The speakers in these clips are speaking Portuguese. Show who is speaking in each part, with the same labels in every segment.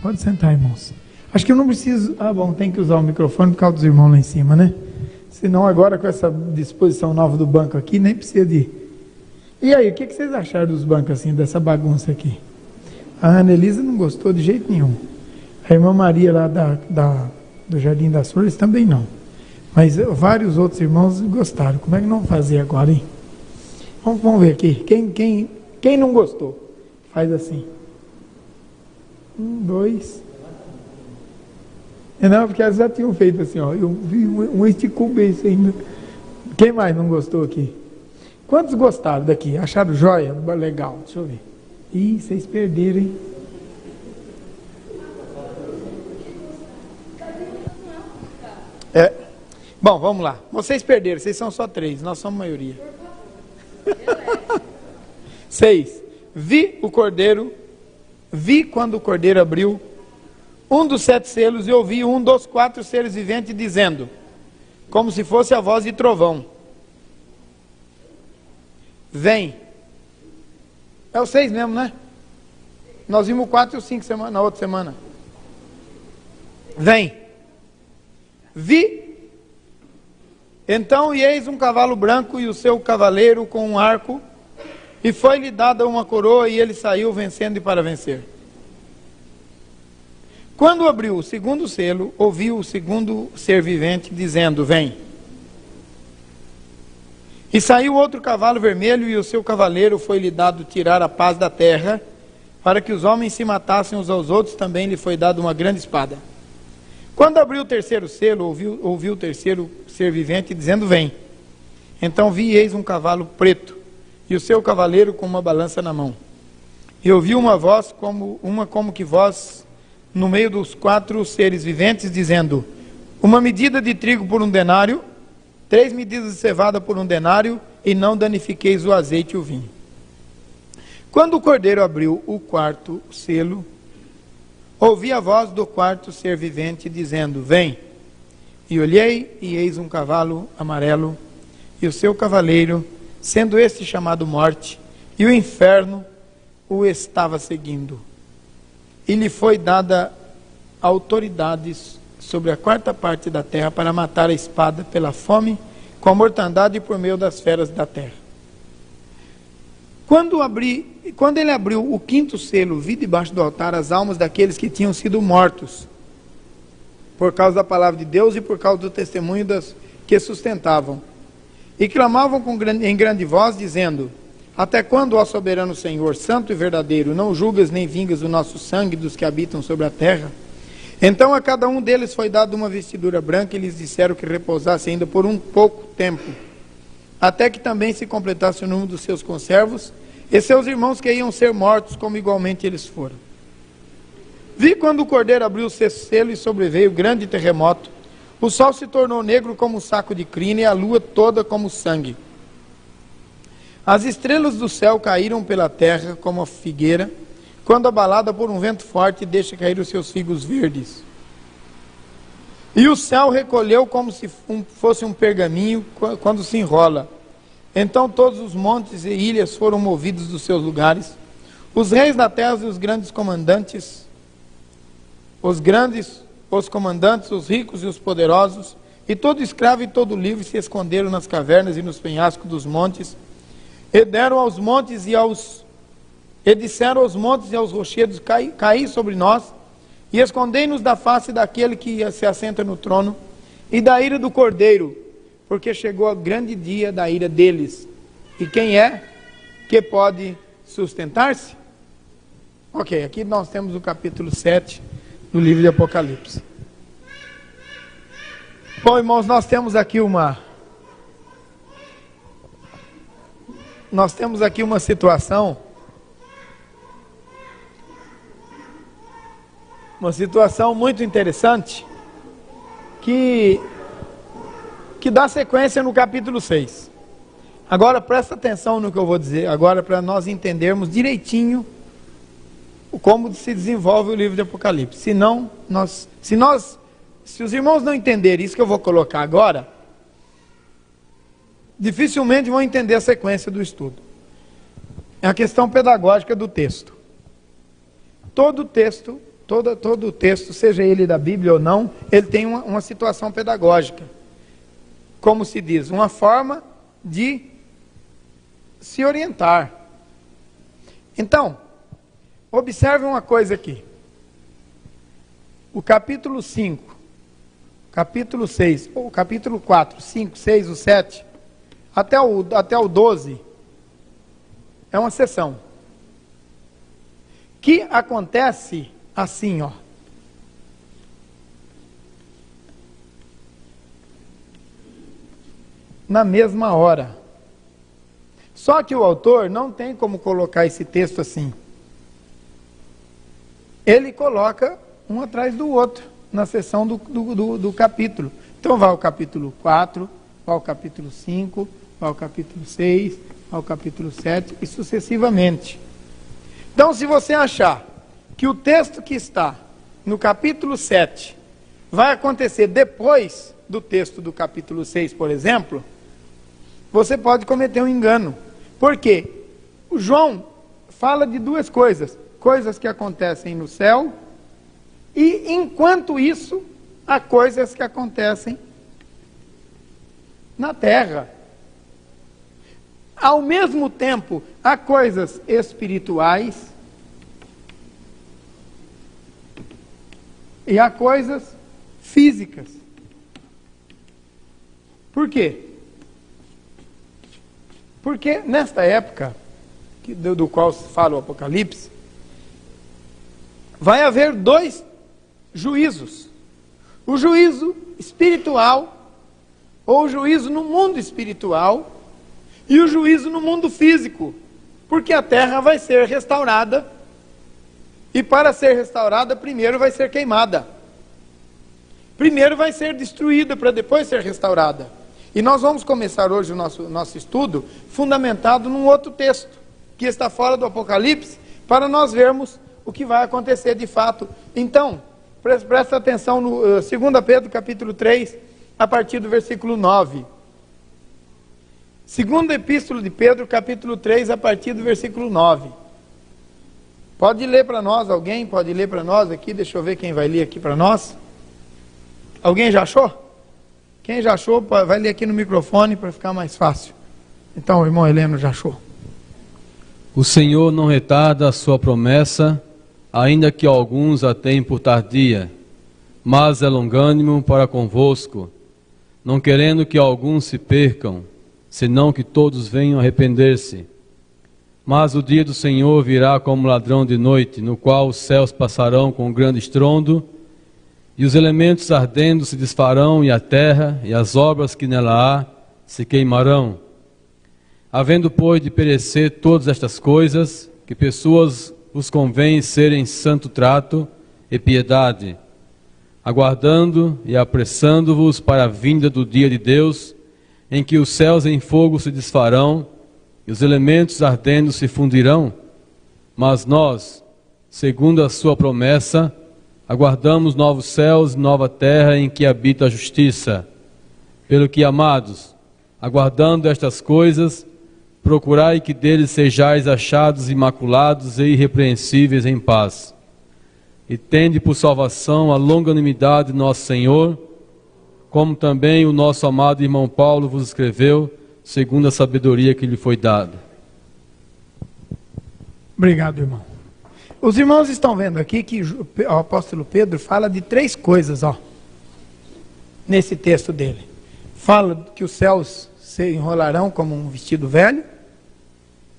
Speaker 1: Pode sentar, irmãos. Acho que eu não preciso... Ah, bom, tem que usar o microfone por causa dos irmãos lá em cima, né? Senão agora com essa disposição nova do banco aqui, nem precisa de... E aí, o que vocês acharam dos bancos assim, dessa bagunça aqui? A Ana Elisa não gostou de jeito nenhum. A irmã Maria lá do Jardim das Flores também não. Mas vários outros irmãos gostaram. Como é que não fazer agora, hein? Vamos ver aqui. Quem não gostou? Faz assim. 1, 2. Não, porque elas já tinham feito assim, ó. Eu vi um esticou bem isso ainda. Quem mais não gostou aqui? Quantos gostaram daqui? Acharam joia? Legal, deixa eu ver. Ih, vocês perderam, hein? Bom, vamos lá. Vocês perderam, vocês são só 3, nós somos maioria. 6. Vi quando o cordeiro abriu um dos 7 selos e ouvi um dos 4 seres viventes dizendo, como se fosse a voz de trovão: vem. É o 6 mesmo, né? Nós vimos o 4 e o 5 na outra semana. Vem. Vi. Então, e eis um cavalo branco e o seu cavaleiro com um arco, e foi-lhe dada uma coroa, e ele saiu vencendo e para vencer. Quando abriu o segundo selo, ouviu o segundo ser vivente dizendo, vem. E saiu outro cavalo vermelho, e o seu cavaleiro foi-lhe dado tirar a paz da terra, para que os homens se matassem uns aos outros, também lhe foi dada uma grande espada. Quando abriu o terceiro selo, ouviu o terceiro ser vivente dizendo, vem. Então vi, eis um cavalo preto, e o seu cavaleiro com uma balança na mão. E ouvi uma voz, como que voz, no meio dos 4 seres viventes, dizendo, uma medida de trigo por 1 denário, 3 medidas de cevada por 1 denário, e não danifiqueis o azeite e o vinho. Quando o cordeiro abriu o 4º selo, ouvi a voz do 4º ser vivente dizendo, vem. E olhei, e eis um cavalo amarelo, e o seu cavaleiro, sendo este chamado morte, e o inferno o estava seguindo. E lhe foi dada autoridades sobre a 4ª parte da terra para matar a espada pela fome, com a mortandade e por meio das feras da terra. Quando ele abriu o 5º selo, vi debaixo do altar as almas daqueles que tinham sido mortos, por causa da palavra de Deus e por causa do testemunho que sustentavam. E clamavam em grande voz, dizendo, até quando, ó soberano Senhor, santo e verdadeiro, não julgas nem vingas o nosso sangue dos que habitam sobre a terra? Então a cada um deles foi dada uma vestidura branca, e lhes disseram que repousasse ainda por um pouco tempo, até que também se completasse o número dos seus conservos, e seus irmãos que iam ser mortos, como igualmente eles foram. Vi quando o cordeiro abriu o 6º selo, e sobreveio grande terremoto. O sol se tornou negro como um saco de crina, e a lua toda como sangue. As estrelas do céu caíram pela terra como a figueira, quando abalada por um vento forte deixa cair os seus figos verdes. E o céu recolheu como se fosse um pergaminho quando se enrola. Então todos os montes e ilhas foram movidos dos seus lugares. Os reis da terra e os grandes comandantes, os comandantes, os ricos e os poderosos, e todo escravo e todo livre se esconderam nas cavernas e nos penhascos dos montes, e disseram aos montes e aos rochedos, caí sobre nós, e escondei-nos da face daquele que se assenta no trono, e da ira do cordeiro, porque chegou o grande dia da ira deles. E quem é que pode sustentar-se? Ok, aqui nós temos o capítulo 7 do livro de Apocalipse. Bom, irmãos, nós temos aqui uma situação muito interessante que dá sequência no capítulo 6. Agora presta atenção no que eu vou dizer agora, para nós entendermos direitinho como se desenvolve o livro de Apocalipse. Se os irmãos não entenderem isso que eu vou colocar agora, dificilmente vão entender a sequência do estudo. É a questão pedagógica do texto. Todo texto todo o texto, seja ele da Bíblia ou não, ele tem uma situação pedagógica. Como se diz, uma forma de se orientar. Então, observe uma coisa aqui. O capítulo 5, capítulo 6, ou capítulo 4, 5, 6, o 7, até o 12, é uma sessão. Que acontece assim, ó. Na mesma hora. Só que o autor não tem como colocar esse texto assim. Ele coloca um atrás do outro, na seção do capítulo. Então vai ao capítulo 4, vai ao capítulo 5, vai ao capítulo 6, vai ao capítulo 7 e sucessivamente. Então, se você achar que o texto que está no capítulo 7 vai acontecer depois do texto do capítulo 6, por exemplo, você pode cometer um engano. Por quê? O João fala de duas coisas. Coisas que acontecem no céu e, enquanto isso, há coisas que acontecem na terra. Ao mesmo tempo, há coisas espirituais e há coisas físicas. Por quê? Porque nesta época, do qual se fala o Apocalipse, vai haver dois juízos. O juízo espiritual, ou o juízo no mundo espiritual, e o juízo no mundo físico. Porque a terra vai ser restaurada, e para ser restaurada, primeiro vai ser queimada. Primeiro vai ser destruída, para depois ser restaurada. E nós vamos começar hoje o nosso estudo fundamentado num outro texto, que está fora do Apocalipse, para nós vermos o que vai acontecer de fato. Então, presta atenção no 2 Pedro capítulo 3, a partir do versículo 9. Segunda Epístola de Pedro, capítulo 3, a partir do versículo 9. Pode ler para nós, alguém? Pode ler para nós aqui? Deixa eu ver quem vai ler aqui para nós. Alguém já achou? Quem já achou, vai ler aqui no microfone para ficar mais fácil. Então, o irmão Heleno já achou.
Speaker 2: O Senhor não retarda a sua promessa, ainda que alguns a tenham por tardia, mas é longânimo para convosco, não querendo que alguns se percam, senão que todos venham arrepender-se. Mas o dia do Senhor virá como ladrão de noite, no qual os céus passarão com um grande estrondo, e os elementos ardendo se desfarão, e a terra e as obras que nela há se queimarão. Havendo, pois, de perecer todas estas coisas, que pessoas vos convém serem santo trato e piedade, aguardando e apressando-vos para a vinda do dia de Deus, em que os céus em fogo se desfarão, e os elementos ardendo se fundirão. Mas nós, segundo a sua promessa, aguardamos novos céus e nova terra em que habita a justiça. Pelo que, amados, aguardando estas coisas, procurai que deles sejais achados imaculados e irrepreensíveis em paz. E tende por salvação a longanimidade de nosso Senhor, como também o nosso amado irmão Paulo vos escreveu, segundo a sabedoria que lhe foi dada.
Speaker 1: Obrigado, irmão. Os irmãos estão vendo aqui que o apóstolo Pedro fala de três coisas, nesse texto dele. Fala que os céus se enrolarão como um vestido velho,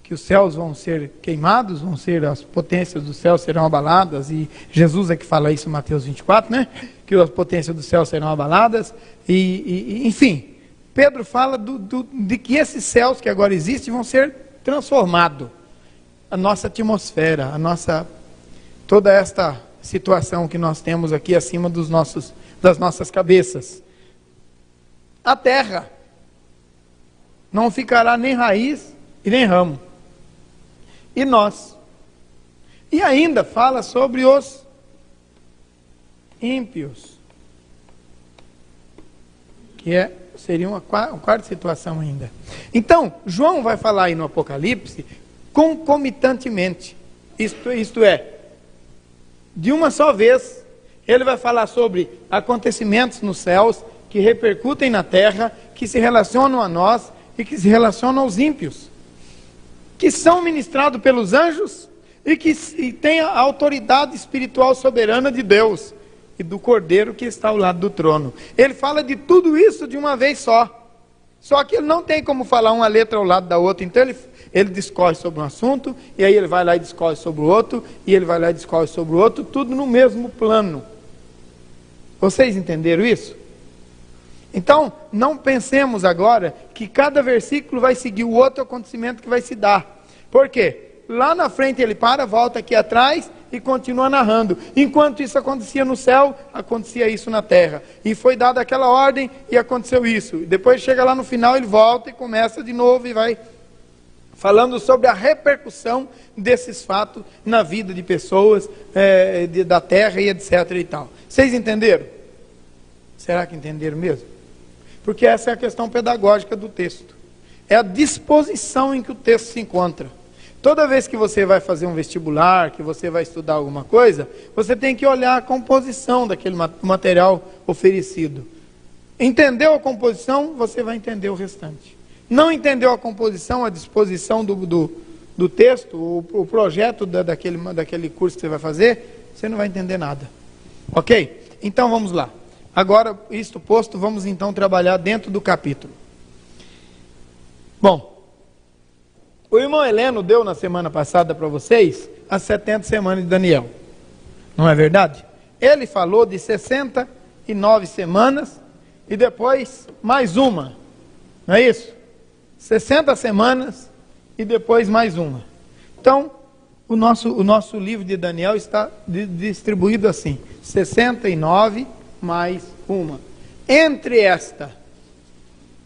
Speaker 1: que os céus vão ser queimados, as potências do céu serão abaladas, e Jesus é que fala isso em Mateus 24, né? Que as potências do céu serão abaladas, enfim, Pedro fala de que esses céus que agora existem vão ser transformados. A nossa atmosfera, toda esta situação que nós temos aqui acima das nossas cabeças. A terra não ficará nem raiz e nem ramo. E nós. E ainda fala sobre os ímpios, que seria uma quarta situação ainda. Então, João vai falar aí no Apocalipse concomitantemente, isto é, de uma só vez. Ele vai falar sobre acontecimentos nos céus que repercutem na terra, que se relacionam a nós e que se relacionam aos ímpios, que são ministrados pelos anjos e que têm a autoridade espiritual soberana de Deus e do Cordeiro que está ao lado do trono. Ele fala de tudo isso de uma vez só. Só que ele não tem como falar uma letra ao lado da outra. Então ele discorre sobre um assunto, e aí ele vai lá e discorre sobre o outro, e ele vai lá e discorre sobre o outro, tudo no mesmo plano. Vocês entenderam isso? Então, não pensemos agora que cada versículo vai seguir o outro acontecimento que vai se dar. Por quê? Lá na frente ele para, volta aqui atrás e continua narrando. Enquanto isso acontecia no céu, acontecia isso na terra. E foi dada aquela ordem e aconteceu isso. Depois chega lá no final, ele volta e começa de novo e vai falando sobre a repercussão desses fatos na vida de pessoas, da terra e etc e tal. Vocês entenderam? Será que entenderam mesmo? Porque essa é a questão pedagógica do texto. É a disposição em que o texto se encontra. Toda vez que você vai fazer um vestibular, que você vai estudar alguma coisa, você tem que olhar a composição daquele material oferecido. Entendeu a composição, você vai entender o restante. Não entendeu a composição, a disposição do texto, o projeto daquele curso que você vai fazer, você não vai entender nada. Ok? Então vamos lá. Agora, isto posto, vamos então trabalhar dentro do capítulo. Bom, o irmão Heleno deu na semana passada para vocês as 70 semanas de Daniel. Não é verdade? Ele falou de 69 semanas e depois mais uma. Não é isso? 60 semanas e depois mais uma. Então, o nosso livro de Daniel está distribuído assim: 69 mais uma. Entre esta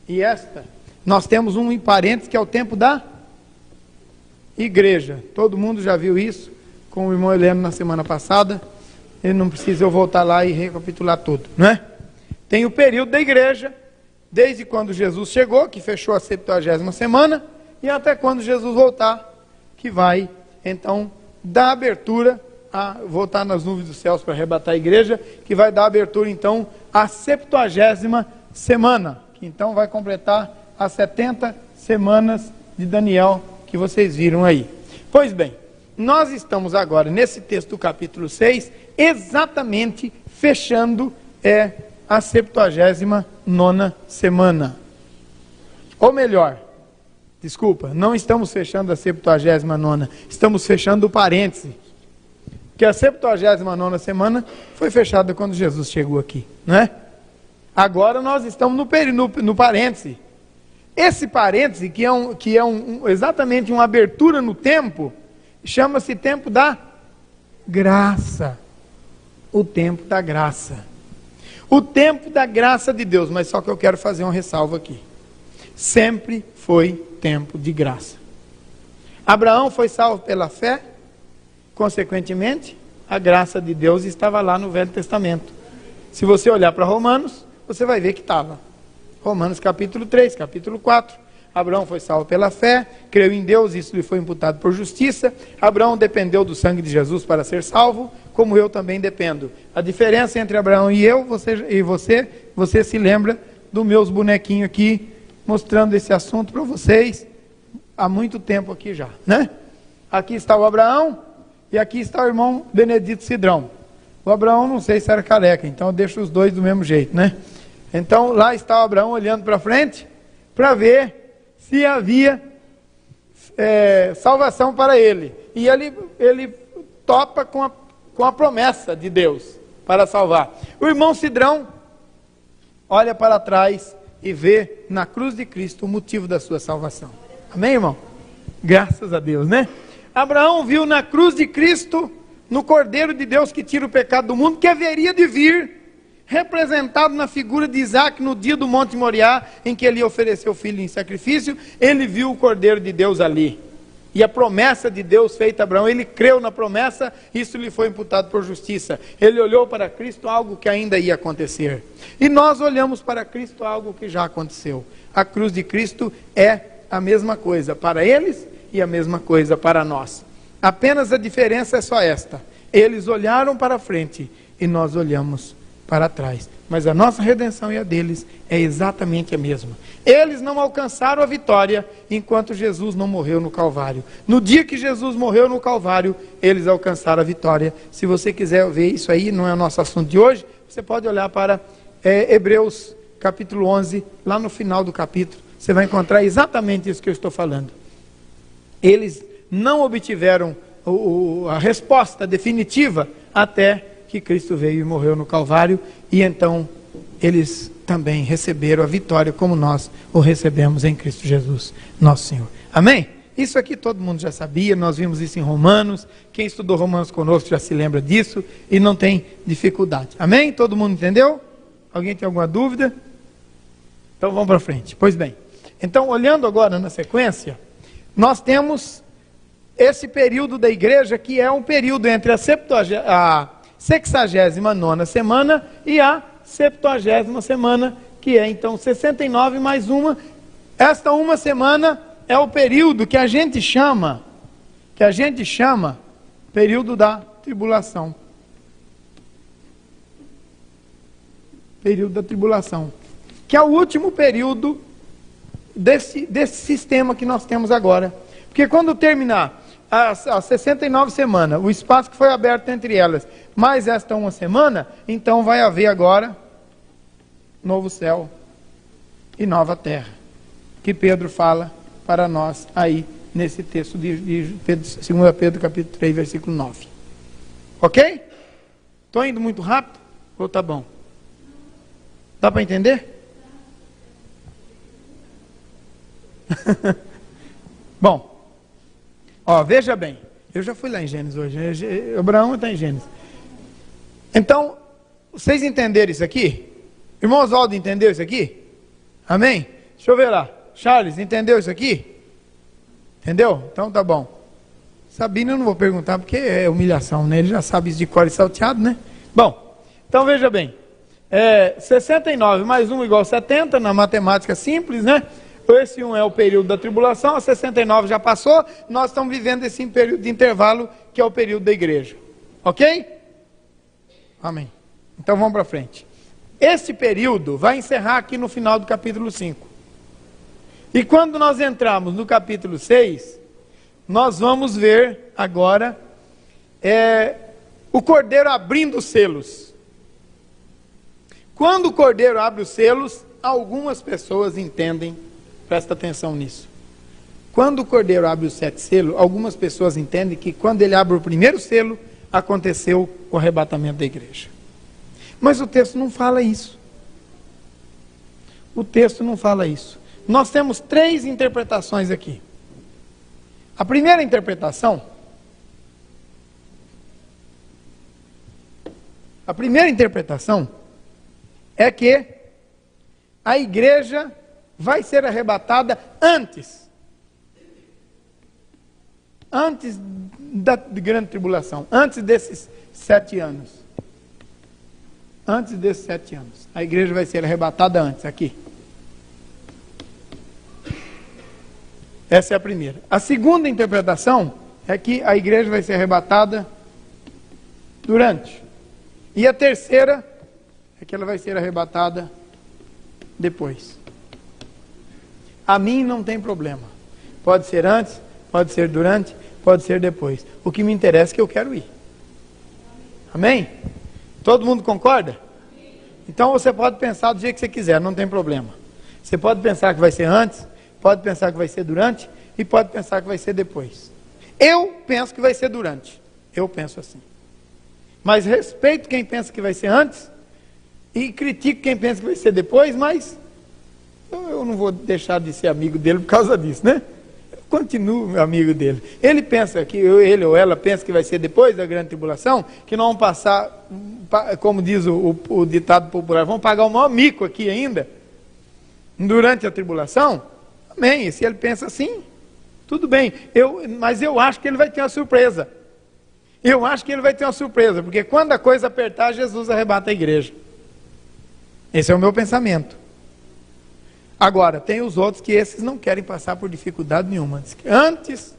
Speaker 1: e esta, nós temos um em parênteses que é o tempo da igreja. Todo mundo já viu isso com o irmão Heleno na semana passada. Ele não precisa eu voltar lá e recapitular tudo, não é? Tem o período da igreja, desde quando Jesus chegou, que fechou a 70ª semana, e até quando Jesus voltar, que vai então dar abertura a voltar nas nuvens dos céus para arrebatar a igreja, que vai dar abertura então à 70ª semana, que então vai completar as 70 semanas de Daniel que vocês viram aí. Pois bem, nós estamos agora nesse texto do capítulo 6, exatamente fechando a 79ª semana. Ou melhor, desculpa, não estamos fechando a 79ª, estamos fechando o parêntese. Que a 79ª semana foi fechada quando Jesus chegou aqui, não é? Agora nós estamos no parêntese. Esse parêntese, que é exatamente uma abertura no tempo, chama-se tempo da graça. O tempo da graça. O tempo da graça de Deus. Mas só que eu quero fazer uma ressalva aqui. Sempre foi tempo de graça. Abraão foi salvo pela fé. Consequentemente, a graça de Deus estava lá no Velho Testamento. Se você olhar para Romanos, você vai ver que estava. Romanos capítulo 3, capítulo 4. Abraão foi salvo pela fé, creu em Deus, isso lhe foi imputado por justiça. Abraão dependeu do sangue de Jesus para ser salvo, como eu também dependo. A diferença entre Abraão e eu, você se lembra dos meus bonequinhos aqui, mostrando esse assunto para vocês, há muito tempo aqui já, né? Aqui está o Abraão, e aqui está o irmão Benedito Cidrão. O Abraão não sei se era careca, então eu deixo os dois do mesmo jeito, né? Então lá está o Abraão olhando para frente, para ver se havia salvação para ele. E ele topa com a promessa de Deus para salvar. O irmão Cidrão olha para trás e vê na cruz de Cristo o motivo da sua salvação. Amém, irmão? Graças a Deus, né? Abraão viu na cruz de Cristo, no Cordeiro de Deus que tira o pecado do mundo, que haveria de vir, representado na figura de Isaac no dia do Monte Moriá, em que ele ofereceu o filho em sacrifício. Ele viu o Cordeiro de Deus ali. E a promessa de Deus feita a Abraão, ele creu na promessa, isso lhe foi imputado por justiça. Ele olhou para Cristo, algo que ainda ia acontecer. E nós olhamos para Cristo, algo que já aconteceu. A cruz de Cristo é a mesma coisa para eles e a mesma coisa para nós. Apenas a diferença é só esta. Eles olharam para frente e nós olhamos para trás. Mas a nossa redenção e a deles é exatamente a mesma. Eles não alcançaram a vitória enquanto Jesus não morreu no Calvário. No dia que Jesus morreu no Calvário, eles alcançaram a vitória. Se você quiser ver isso aí, não é o nosso assunto de hoje, você pode olhar para Hebreus capítulo 11, lá no final do capítulo. Você vai encontrar exatamente isso que eu estou falando. Eles não obtiveram a resposta definitiva até que Cristo veio e morreu no Calvário, e então eles também receberam a vitória como nós o recebemos em Cristo Jesus, nosso Senhor. Amém? Isso aqui todo mundo já sabia, nós vimos isso em Romanos, quem estudou Romanos conosco já se lembra disso, e não tem dificuldade. Amém? Todo mundo entendeu? Alguém tem alguma dúvida? Então vamos para frente. Pois bem, então olhando agora na sequência, nós temos esse período da igreja que é um período entre a 69ª semana e a 70ª semana, que é então 69 mais uma. Esta uma semana é o período que a gente chama período da tribulação. Período da tribulação, que é o último período desse sistema que nós temos agora. Porque quando terminar a 69 semana, o espaço que foi aberto entre elas, mais esta uma semana, então vai haver agora novo céu e nova terra, que Pedro fala para nós aí nesse texto de 2 Pedro capítulo 3, versículo 9. Ok? Estou indo muito rápido? Ou tá bom? Dá para entender? Bom, ó, veja bem, eu já fui lá em Gênesis hoje, Abraão está em Gênesis. Então, vocês entenderam isso aqui? Irmão Oswaldo entendeu isso aqui? Amém? Deixa eu ver lá. Charles, entendeu isso aqui? Entendeu? Então tá bom. Sabino eu não vou perguntar porque é humilhação, né? Ele já sabe isso de cor e salteado, né? Bom, então veja bem. 69 mais 1 igual 70, na matemática simples, né? Esse 1 é o período da tribulação, a 69 já passou, nós estamos vivendo esse período de intervalo, que é o período da igreja. Ok? Amém. Então vamos para frente. Esse período vai encerrar aqui no final do capítulo 5. E quando nós entrarmos no capítulo 6, nós vamos ver agora o Cordeiro abrindo os selos. Quando o Cordeiro abre os selos, algumas pessoas entendem, presta atenção nisso. Quando o Cordeiro abre os 7 selos, algumas pessoas entendem que quando ele abre o primeiro selo, aconteceu o arrebatamento da igreja. Mas o texto não fala isso. O texto não fala isso. Nós temos 3 interpretações aqui. A primeira interpretação é que a igreja vai ser arrebatada antes da grande tribulação, antes desses 7 anos. Antes desses 7 anos. A igreja vai ser arrebatada antes, aqui. Essa é a primeira. A segunda interpretação é que a igreja vai ser arrebatada durante. E a terceira é que ela vai ser arrebatada depois. A mim não tem problema. Pode ser antes, pode ser durante, pode ser depois. O que me interessa é que eu quero ir. Amém? Todo mundo concorda? Então você pode pensar do jeito que você quiser, não tem problema. Você pode pensar que vai ser antes, pode pensar que vai ser durante e pode pensar que vai ser depois. Eu penso que vai ser durante. Eu penso assim. Mas respeito quem pensa que vai ser antes e critico quem pensa que vai ser depois, mas eu não vou deixar de ser amigo dele por causa disso, né? Eu continuo amigo dele. Ele pensa que, ele ou ela pensa que vai ser depois da grande tribulação, que não vão passar, como diz o ditado popular, vão pagar o maior mico aqui ainda, durante a tribulação. Amém, se ele pensa assim, tudo bem, mas eu acho que ele vai ter uma surpresa. Eu acho que ele vai ter uma surpresa, porque quando a coisa apertar, Jesus arrebata a igreja. Esse é o meu pensamento. Agora, tem os outros que esses não querem passar por dificuldade nenhuma. Diz que antes,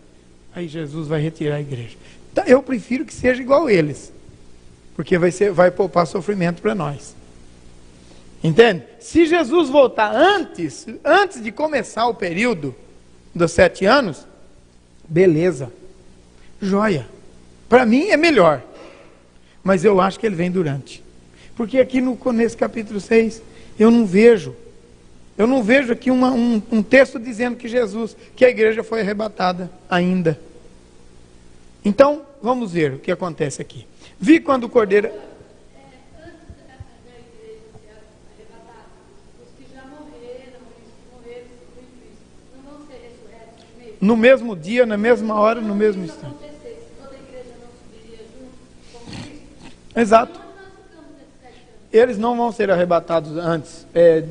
Speaker 1: aí Jesus vai retirar a igreja. Eu prefiro que seja igual eles, porque vai poupar sofrimento para nós. Entende? Se Jesus voltar antes de começar o período dos 7 anos, beleza, joia. Para mim é melhor, mas eu acho que ele vem durante. Porque aqui nesse capítulo 6, eu não vejo aqui um texto dizendo que a igreja foi arrebatada ainda. Então, vamos ver o que acontece aqui. Vi quando o cordeiro... No mesmo dia, na mesma hora, no mesmo instante. Exato. Eles não vão ser arrebatados antes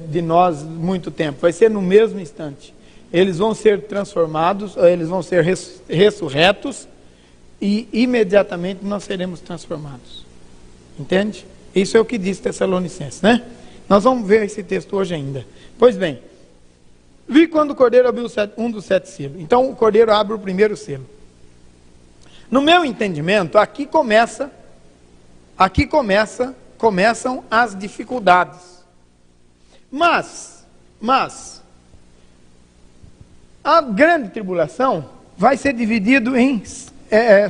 Speaker 1: de nós muito tempo. Vai ser no mesmo instante. Eles vão ser transformados, eles vão ser ressurretos e imediatamente nós seremos transformados. Entende? Isso é o que diz Tessalonicenses, né? Nós vamos ver esse texto hoje ainda. Pois bem, vi quando o cordeiro abriu um dos 7 selos. Então o cordeiro abre o primeiro selo. No meu entendimento, aqui começam as dificuldades. Mas a grande tribulação vai ser dividido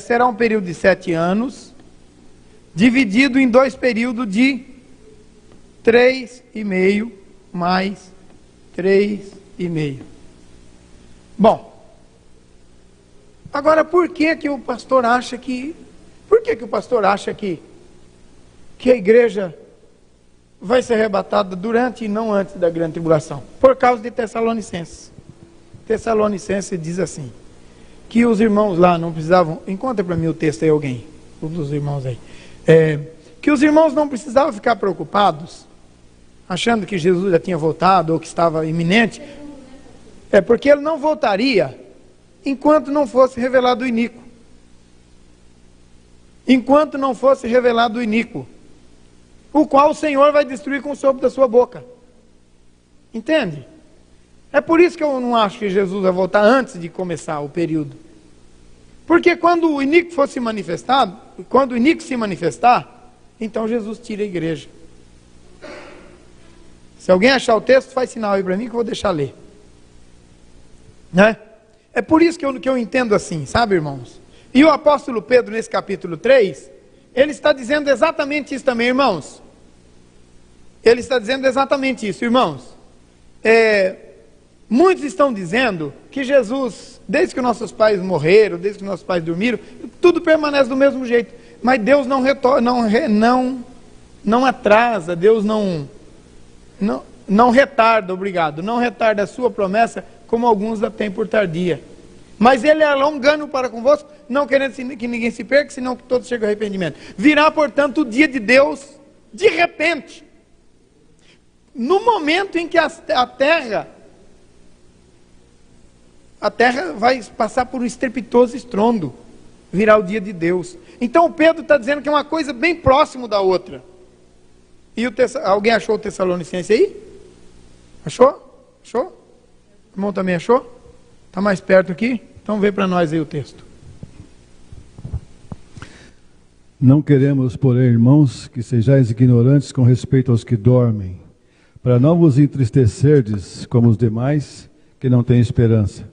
Speaker 1: será um período de 7 anos, dividido em 2 períodos de 3,5 mais 3,5. Bom, agora por que o pastor acha que a igreja vai ser arrebatada durante e não antes da grande tribulação? Por causa de Tessalonicenses. Tessalonicenses diz assim, que os irmãos lá não precisavam... Encontra para mim o texto aí, alguém, um dos irmãos aí. Que os irmãos não precisavam ficar preocupados, achando que Jesus já tinha voltado ou que estava iminente. Porque ele não voltaria enquanto não fosse revelado o iníquo. Enquanto não fosse revelado o iníquo, o qual o Senhor vai destruir com o sopro da sua boca. Entende? É por isso que eu não acho que Jesus vai voltar antes de começar o período. Porque quando o iníquo for se manifestado, quando o iníquo se manifestar, então Jesus tira a igreja. Se alguém achar o texto, faz sinal aí para mim que eu vou deixar ler. Né? É por isso que eu entendo assim, sabe, irmãos? E o apóstolo Pedro, nesse capítulo 3, ele está dizendo exatamente isso também, irmãos. Ele está dizendo exatamente isso, irmãos. Muitos estão dizendo que Jesus, desde que nossos pais morreram, desde que nossos pais dormiram, tudo permanece do mesmo jeito. Mas Deus não atrasa, Deus não retarda, não retarda a sua promessa, como alguns a têm por tardia. Mas ele é longânimo para convosco, não querendo que ninguém se perca, senão que todos cheguem ao arrependimento. Virá, portanto, o dia de Deus, de repente, no momento em que a terra vai passar por um estrepitoso estrondo, virá o dia de Deus. Então o Pedro está dizendo que é uma coisa bem próximo da outra. E alguém achou o Tessalonicense aí? Achou? Achou? O irmão também achou? Está mais perto aqui? Então vê para nós aí o texto.
Speaker 3: Não queremos, porém, irmãos, que sejais ignorantes com respeito aos que dormem, para não vos entristecerdes como os demais que não têm esperança.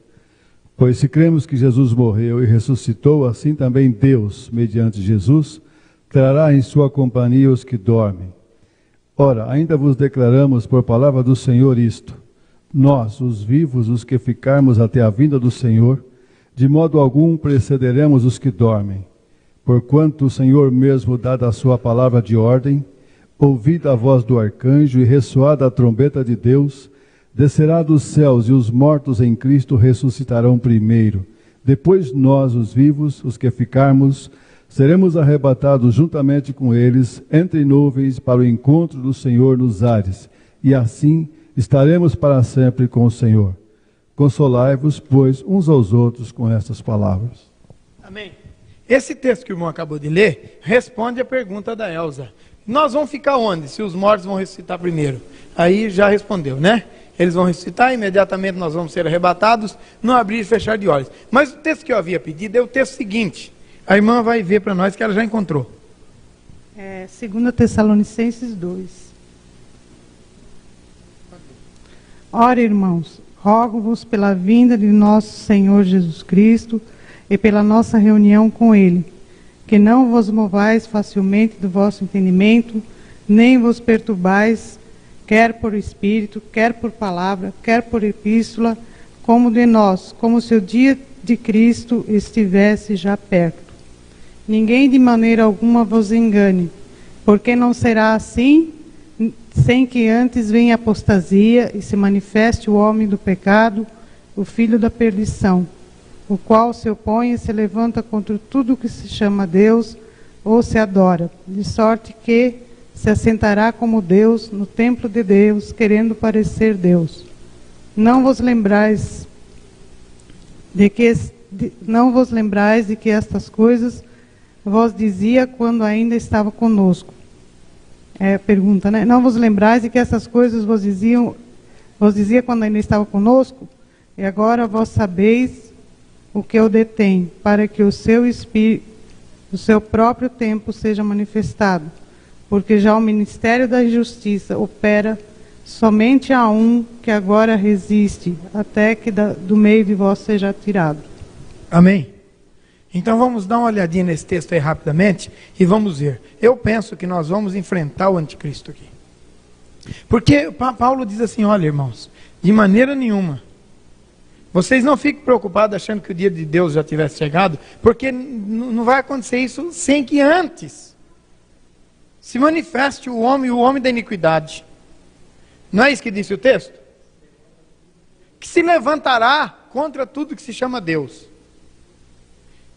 Speaker 3: Pois se cremos que Jesus morreu e ressuscitou, assim também Deus, mediante Jesus, trará em sua companhia os que dormem. Ora, ainda vos declaramos por palavra do Senhor isto: nós, os vivos, os que ficarmos até a vinda do Senhor, de modo algum precederemos os que dormem. Porquanto o Senhor mesmo, dada a sua palavra de ordem, ouvida a voz do arcanjo e ressoada a trombeta de Deus, descerá dos céus e os mortos em Cristo ressuscitarão primeiro. Depois nós, os vivos, os que ficarmos, seremos arrebatados juntamente com eles entre nuvens para o encontro do Senhor nos ares, e assim estaremos para sempre com o Senhor. Consolai-vos, pois, uns aos outros com estas palavras.
Speaker 1: Amém. Esse texto que o irmão acabou de ler responde a pergunta da Elza. Nós vamos ficar onde? Se os mortos vão ressuscitar primeiro? Aí já respondeu, né? Eles vão ressuscitar, imediatamente nós vamos ser arrebatados, não abrir e fechar de olhos. Mas o texto que eu havia pedido é o texto seguinte. A irmã vai ver para nós que ela já encontrou.
Speaker 4: 2 Tessalonicenses 2. Ora, irmãos, rogo-vos pela vinda de nosso Senhor Jesus Cristo e pela nossa reunião com Ele, que não vos movais facilmente do vosso entendimento, nem vos perturbais, quer por espírito, quer por palavra, quer por epístola, como de nós, como se o dia de Cristo estivesse já perto. Ninguém de maneira alguma vos engane, porque não será assim, sem que antes venha a apostasia e se manifeste o homem do pecado, o filho da perdição, o qual se opõe e se levanta contra tudo que se chama Deus ou se adora, de sorte que se assentará como Deus no templo de Deus, querendo parecer Deus. Não vos lembrais de que estas coisas vos dizia quando ainda estava conosco. Pergunta, né? Não vos lembrais de que essas coisas vos dizia quando ainda estava conosco? E agora vós sabeis o que eu detém, para que o seu espírito, o seu próprio tempo seja manifestado. Porque já o ministério da justiça opera somente a um que agora resiste, até que do meio de vós seja tirado.
Speaker 1: Amém? Então vamos dar uma olhadinha nesse texto aí rapidamente e vamos ver. Eu penso que nós vamos enfrentar o anticristo aqui. Porque Paulo diz assim, olha irmãos, de maneira nenhuma, vocês não fiquem preocupados achando que o dia de Deus já tivesse chegado, porque não vai acontecer isso sem que antes se manifeste o homem da iniquidade. Não é isso que disse o texto? Que se levantará contra tudo que se chama Deus.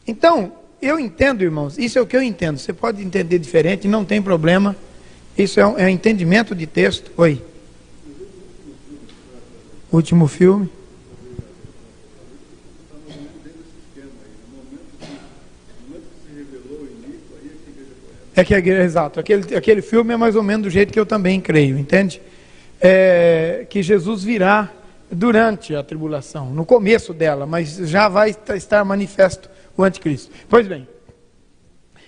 Speaker 1: Então, eu entendo, irmãos, isso é o que eu entendo. Você pode entender diferente, não tem problema. Isso é um entendimento de texto. Oi. Último filme. Exato, aquele filme é mais ou menos do jeito que eu também creio, entende? Que Jesus virá durante a tribulação, no começo dela, mas já vai estar manifesto o anticristo. Pois bem,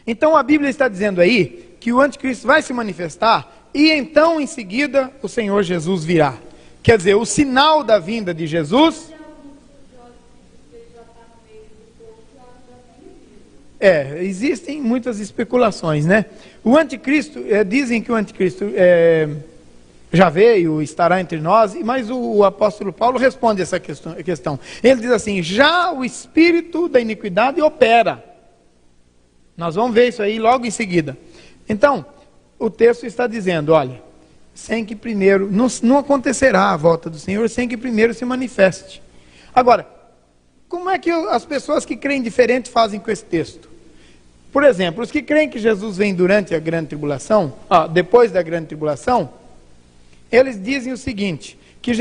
Speaker 1: então a Bíblia está dizendo aí que o anticristo vai se manifestar e então em seguida o Senhor Jesus virá. Quer dizer, o sinal da vinda de Jesus... existem muitas especulações, né? O anticristo, dizem que o anticristo já veio, estará entre nós, mas o apóstolo Paulo responde essa questão. Ele diz assim, já o espírito da iniquidade opera. Nós vamos ver isso aí logo em seguida. Então, o texto está dizendo, olha, sem que primeiro, não acontecerá a volta do Senhor, sem que primeiro se manifeste. Agora, como é que as pessoas que creem diferente fazem com esse texto? Por exemplo, os que creem que Jesus vem durante a grande tribulação, depois da grande tribulação, eles dizem o seguinte, que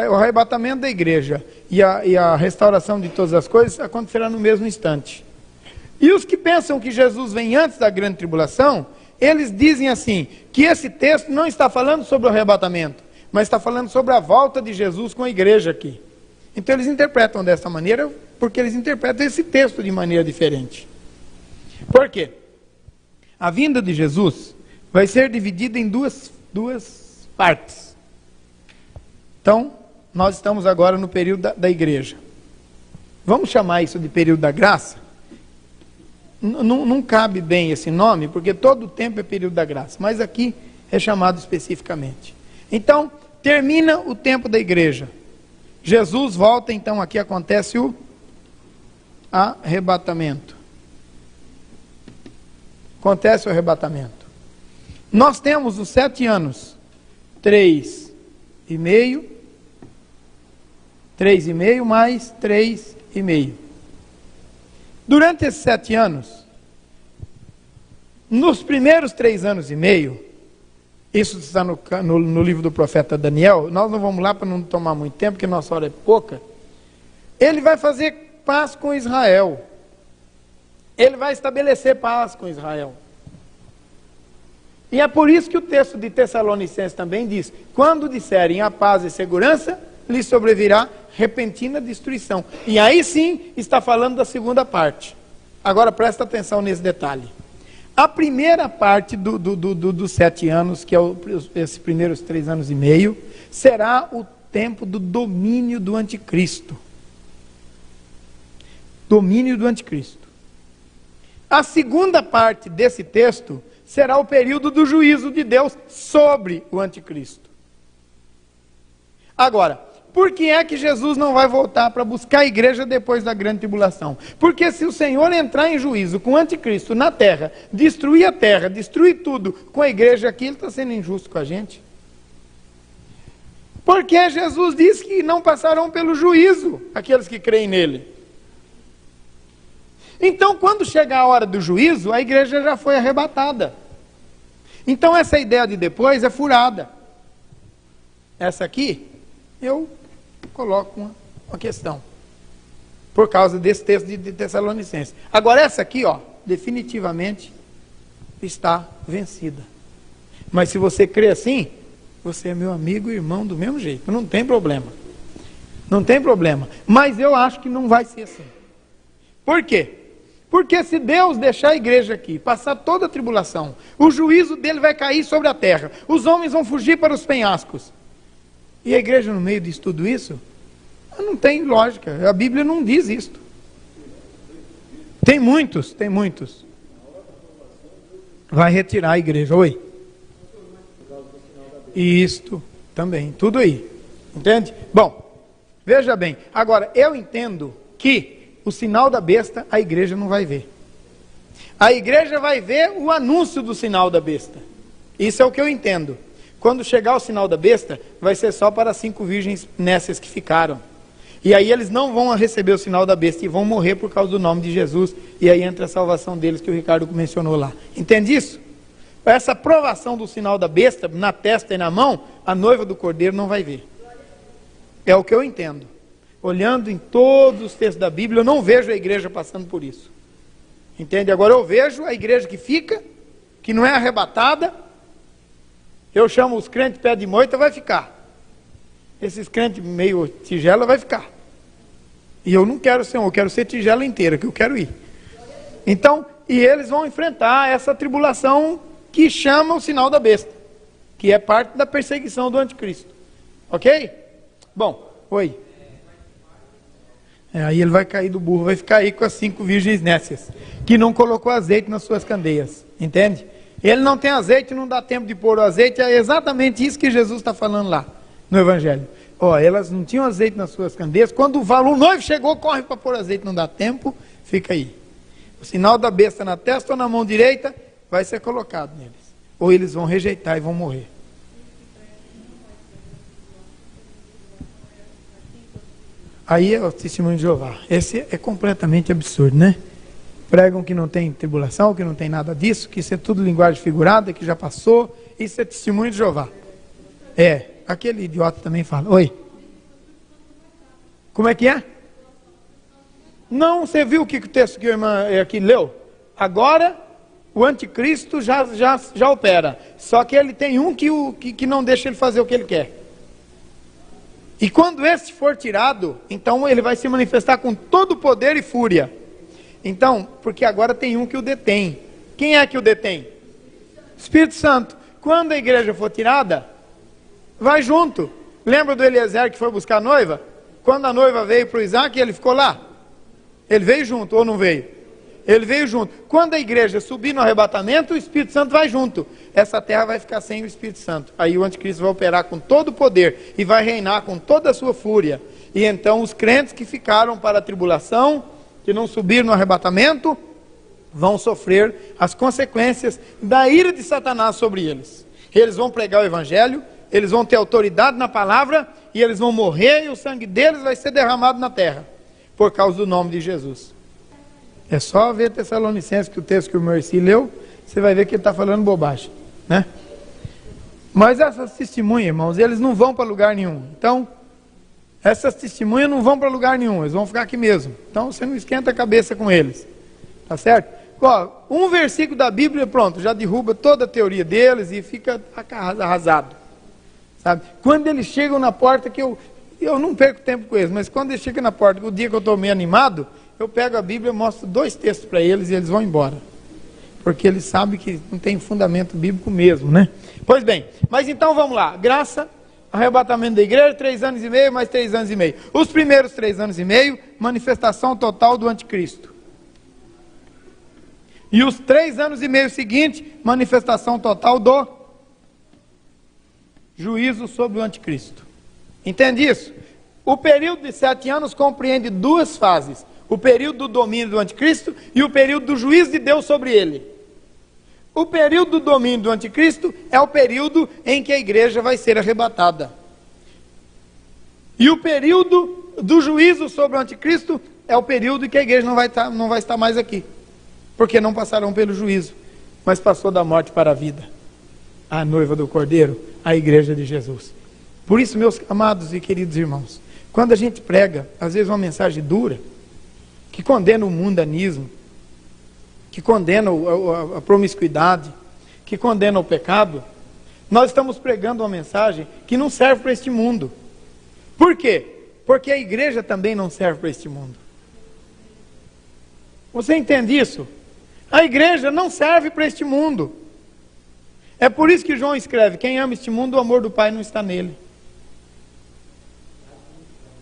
Speaker 1: o arrebatamento da igreja e a restauração de todas as coisas acontecerá no mesmo instante. E os que pensam que Jesus vem antes da grande tribulação, eles dizem assim, que esse texto não está falando sobre o arrebatamento, mas está falando sobre a volta de Jesus com a igreja aqui. Então eles interpretam dessa maneira, porque eles interpretam esse texto de maneira diferente. Por quê? A vinda de Jesus vai ser dividida em duas partes. Então, nós estamos agora no período da igreja. Vamos chamar isso de período da graça? Não cabe bem esse nome, porque todo o tempo é período da graça, mas aqui é chamado especificamente. Então, termina o tempo da igreja. Jesus volta, então aqui acontece o arrebatamento. Acontece o arrebatamento. Nós temos os 7 anos, 3,5 mais 3,5. Durante esses 7 anos, nos primeiros 3 anos e meio, isso está no livro do profeta Daniel, nós não vamos lá para não tomar muito tempo, porque nossa hora é pouca. Ele vai fazer paz com Israel. Ele vai estabelecer paz com Israel. E é por isso que o texto de Tessalonicenses também diz, quando disserem a paz e segurança, lhes sobrevirá repentina destruição. E aí sim está falando da segunda parte. Agora presta atenção nesse detalhe. A primeira parte dos 7 anos, que é esses primeiros 3 anos e meio, será o tempo do domínio do anticristo. Domínio do anticristo. A segunda parte desse texto será o período do juízo de Deus sobre o anticristo. Agora, por que é que Jesus não vai voltar para buscar a igreja depois da grande tribulação? Porque se o Senhor entrar em juízo com o anticristo na terra, destruir tudo com a igreja aqui, ele está sendo injusto com a gente. Porque Jesus disse que não passarão pelo juízo aqueles que creem nele. Então, quando chegar a hora do juízo, a igreja já foi arrebatada. Então, essa ideia de depois é furada. Essa aqui, eu coloco uma questão. Por causa desse texto de Tessalonicenses. Agora, essa aqui, ó, definitivamente está vencida. Mas se você crê assim, você é meu amigo e irmão do mesmo jeito. Não tem problema. Não tem problema. Mas eu acho que não vai ser assim. Por quê? Porque se Deus deixar a igreja aqui, passar toda a tribulação, o juízo dele vai cair sobre a terra, os homens vão fugir para os penhascos, e a igreja no meio disso tudo isso, não tem lógica, a Bíblia não diz isto. Tem muitos. Vai retirar a igreja, oi? Isto também, tudo aí, entende? Bom, veja bem, agora eu entendo que o sinal da besta, a igreja não vai ver. A igreja vai ver o anúncio do sinal da besta. Isso é o que eu entendo. Quando chegar o sinal da besta, vai ser só para 5 virgens nécias que ficaram. E aí eles não vão receber o sinal da besta e vão morrer por causa do nome de Jesus. E aí entra a salvação deles que o Ricardo mencionou lá. Entende isso? Essa provação do sinal da besta, na testa e na mão, a noiva do Cordeiro não vai ver. É o que eu entendo. Olhando em todos os textos da Bíblia, eu não vejo a igreja passando por isso. Entende? Agora eu vejo a igreja que fica, que não é arrebatada. Eu chamo os crentes pé de moita, vai ficar. Esses crentes meio tigela vai ficar. E eu não quero ser eu quero ser tigela inteira, que eu quero ir. Então, e eles vão enfrentar essa tribulação que chama o sinal da besta, que é parte da perseguição do anticristo. Ok? Bom, oi. Aí ele vai cair do burro, vai ficar aí com as 5 virgens nécias, que não colocou azeite nas suas candeias, entende? Ele não tem azeite, não dá tempo de pôr o azeite, é exatamente isso que Jesus está falando lá, no Evangelho. Ó, elas não tinham azeite nas suas candeias, quando o noivo chegou, corre para pôr azeite, não dá tempo, fica aí. O sinal da besta na testa ou na mão direita, vai ser colocado neles. Ou eles vão rejeitar e vão morrer. Aí é o testemunho de Jeová. Esse é completamente absurdo, né? Pregam que não tem tribulação, que não tem nada disso, que isso é tudo linguagem figurada, que já passou. Isso é testemunho de Jeová. É, aquele idiota também fala. Oi? Como é que é? Não, você viu o que o texto que a irmã aqui leu? Agora, o anticristo já opera. Só que ele tem um que não deixa ele fazer o que ele quer. E quando esse for tirado, então ele vai se manifestar com todo poder e fúria. Então, porque agora tem um que o detém. Quem é que o detém? Espírito Santo. Quando a igreja for tirada, vai junto. Lembra do Eliezer que foi buscar a noiva? Quando a noiva veio para o Isaac, ele ficou lá. Ele veio junto ou não veio? Ele veio junto. Quando a igreja subir no arrebatamento, o Espírito Santo vai junto. Essa terra vai ficar sem o Espírito Santo. Aí o anticristo vai operar com todo o poder e vai reinar com toda a sua fúria. E então os crentes que ficaram para a tribulação, que não subiram no arrebatamento, vão sofrer as consequências da ira de Satanás sobre eles. Eles vão pregar o evangelho, eles vão ter autoridade na palavra, e eles vão morrer, e o sangue deles vai ser derramado na terra, por causa do nome de Jesus. É só ver Tessalonicenses, que o texto que o Mercy leu, você vai ver que ele está falando bobagem, né? Mas essas testemunhas, irmãos, eles não vão para lugar nenhum. Então, essas testemunhas não vão para lugar nenhum, eles vão ficar aqui mesmo. Então, você não esquenta a cabeça com eles, tá certo? Ó, um versículo da Bíblia, pronto, já derruba toda a teoria deles e fica arrasado, sabe? Quando eles chegam na porta, que eu não perco tempo com eles, mas quando eles chegam na porta, o dia que eu estou meio animado, eu pego a Bíblia, mostro 2 textos para eles e eles vão embora. Porque eles sabem que não tem fundamento bíblico mesmo, né? Pois bem, mas então vamos lá. Graça, arrebatamento da igreja, 3 anos e meio, mais 3 anos e meio. Os primeiros 3 anos e meio, manifestação total do anticristo. E os 3 anos e meio seguintes, manifestação total do juízo sobre o anticristo. Entende isso? O período de 7 anos compreende 2 fases. O período do domínio do anticristo e o período do juízo de Deus sobre ele. O período do domínio do anticristo é o período em que a igreja vai ser arrebatada. E o período do juízo sobre o anticristo é o período em que a igreja não vai estar mais aqui. Porque não passarão pelo juízo, mas passou da morte para a vida. A noiva do Cordeiro, a igreja de Jesus. Por isso, meus amados e queridos irmãos, quando a gente prega, às vezes uma mensagem dura, que condena o mundanismo, que condena a promiscuidade, que condena o pecado, nós estamos pregando uma mensagem que não serve para este mundo. Por quê? Porque a igreja também não serve para este mundo. Você entende isso? A igreja não serve para este mundo. É por isso que João escreve: quem ama este mundo, o amor do Pai não está nele.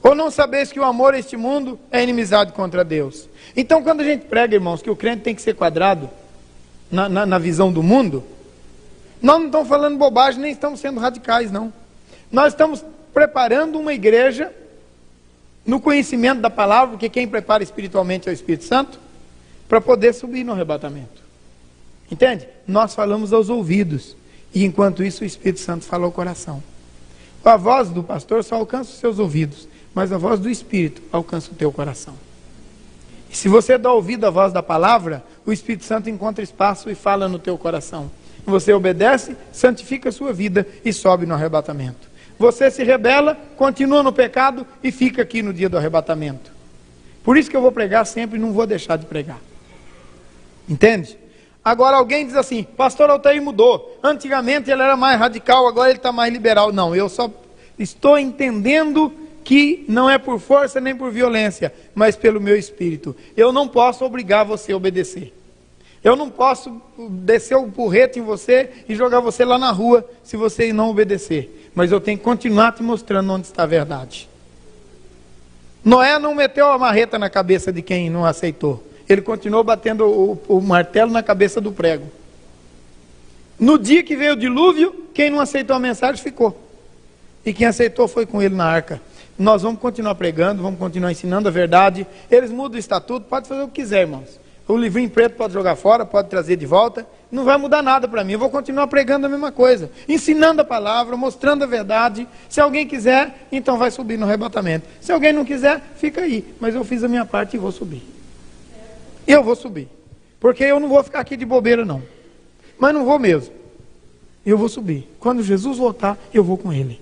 Speaker 1: Ou não sabeis que o amor a este mundo é inimizade contra Deus? Então, quando a gente prega, irmãos, que o crente tem que ser quadrado na visão do mundo, nós não estamos falando bobagem, nem estamos sendo radicais, não. Nós estamos preparando uma igreja no conhecimento da palavra, porque quem prepara espiritualmente é o Espírito Santo, para poder subir no arrebatamento. Entende? Nós falamos aos ouvidos, e enquanto isso o Espírito Santo fala ao coração. A voz do pastor só alcança os seus ouvidos, mas a voz do Espírito alcança o teu coração. E se você dá ouvido à voz da palavra, o Espírito Santo encontra espaço e fala no teu coração. Você obedece, santifica a sua vida e sobe no arrebatamento. Você se rebela, continua no pecado e fica aqui no dia do arrebatamento. Por isso que eu vou pregar sempre e não vou deixar de pregar. Entende? Agora alguém diz assim: pastor Altair mudou. Antigamente ele era mais radical, agora ele está mais liberal. Não, eu só estou entendendo que não é por força nem por violência, mas pelo meu espírito. Eu não posso obrigar você a obedecer. Eu não posso descer o porrete em você e jogar você lá na rua se você não obedecer. Mas eu tenho que continuar te mostrando onde está a verdade. Noé não meteu a marreta na cabeça de quem não aceitou. Ele continuou batendo o martelo na cabeça do prego. No dia que veio o dilúvio, quem não aceitou a mensagem ficou. E quem aceitou foi com ele na arca. Nós vamos continuar pregando, vamos continuar ensinando a verdade. Eles mudam o estatuto, pode fazer o que quiser, irmãos. O livrinho preto pode jogar fora, pode trazer de volta. Não vai mudar nada para mim. Eu vou continuar pregando a mesma coisa. Ensinando a palavra, mostrando a verdade. Se alguém quiser, então vai subir no arrebatamento. Se alguém não quiser, fica aí. Mas eu fiz a minha parte e vou subir. Eu vou subir. Porque eu não vou ficar aqui de bobeira, não. Mas não vou mesmo. Eu vou subir. Quando Jesus voltar, eu vou com ele.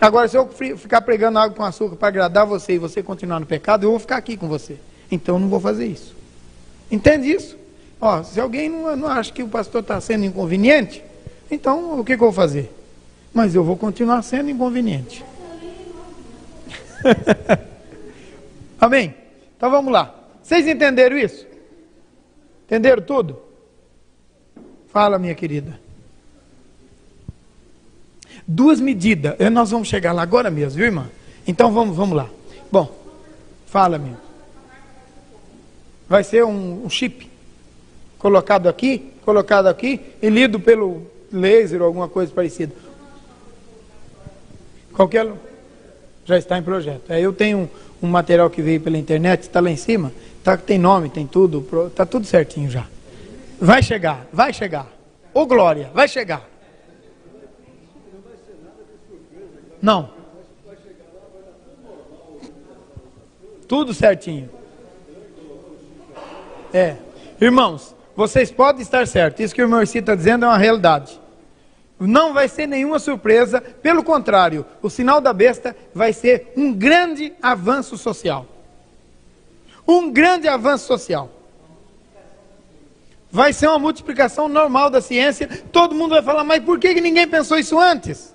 Speaker 1: Agora, se eu ficar pregando água com açúcar para agradar você e você continuar no pecado, eu vou ficar aqui com você. Então eu não vou fazer isso. Entende isso? Ó, se alguém não acha que o pastor está sendo inconveniente, então o que eu vou fazer? Mas eu vou continuar sendo inconveniente. Amém? Então vamos lá. Vocês entenderam isso? Entenderam tudo? Fala, minha querida. 2 medidas. Nós vamos chegar lá agora mesmo, viu, irmã? Então vamos lá. Bom, fala, meu. Vai ser um chip colocado aqui e lido pelo laser ou alguma coisa parecida. Qualquer já está em projeto. Eu tenho um material que veio pela internet, está lá em cima, tem nome, tem tudo, está tudo certinho já. Vai chegar. Ô glória, vai chegar. Não. Tudo certinho. Irmãos, vocês podem estar certos. Isso que o irmão Orsi está dizendo é uma realidade. Não vai ser nenhuma surpresa. Pelo contrário, o sinal da besta vai ser um grande avanço social. Um grande avanço social. Vai ser uma multiplicação normal da ciência. Todo mundo vai falar, mas por que ninguém pensou isso antes?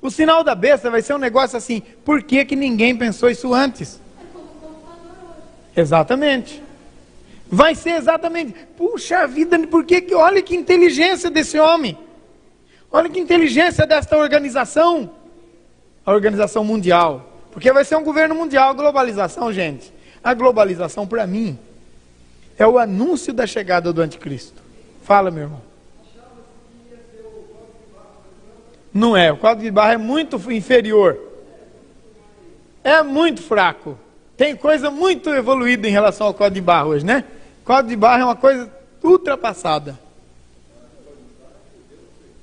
Speaker 1: O sinal da besta vai ser um negócio assim, por que ninguém pensou isso antes? Exatamente. Vai ser exatamente. Puxa vida, olha que inteligência desse homem. Olha que inteligência desta organização. A organização mundial. Porque vai ser um governo mundial. A globalização, gente. A globalização, para mim, é o anúncio da chegada do anticristo. Fala, meu irmão. Não é. O código de barra é muito inferior. É muito fraco. Tem coisa muito evoluída em relação ao código de barra hoje, né? O código de barra é uma coisa ultrapassada.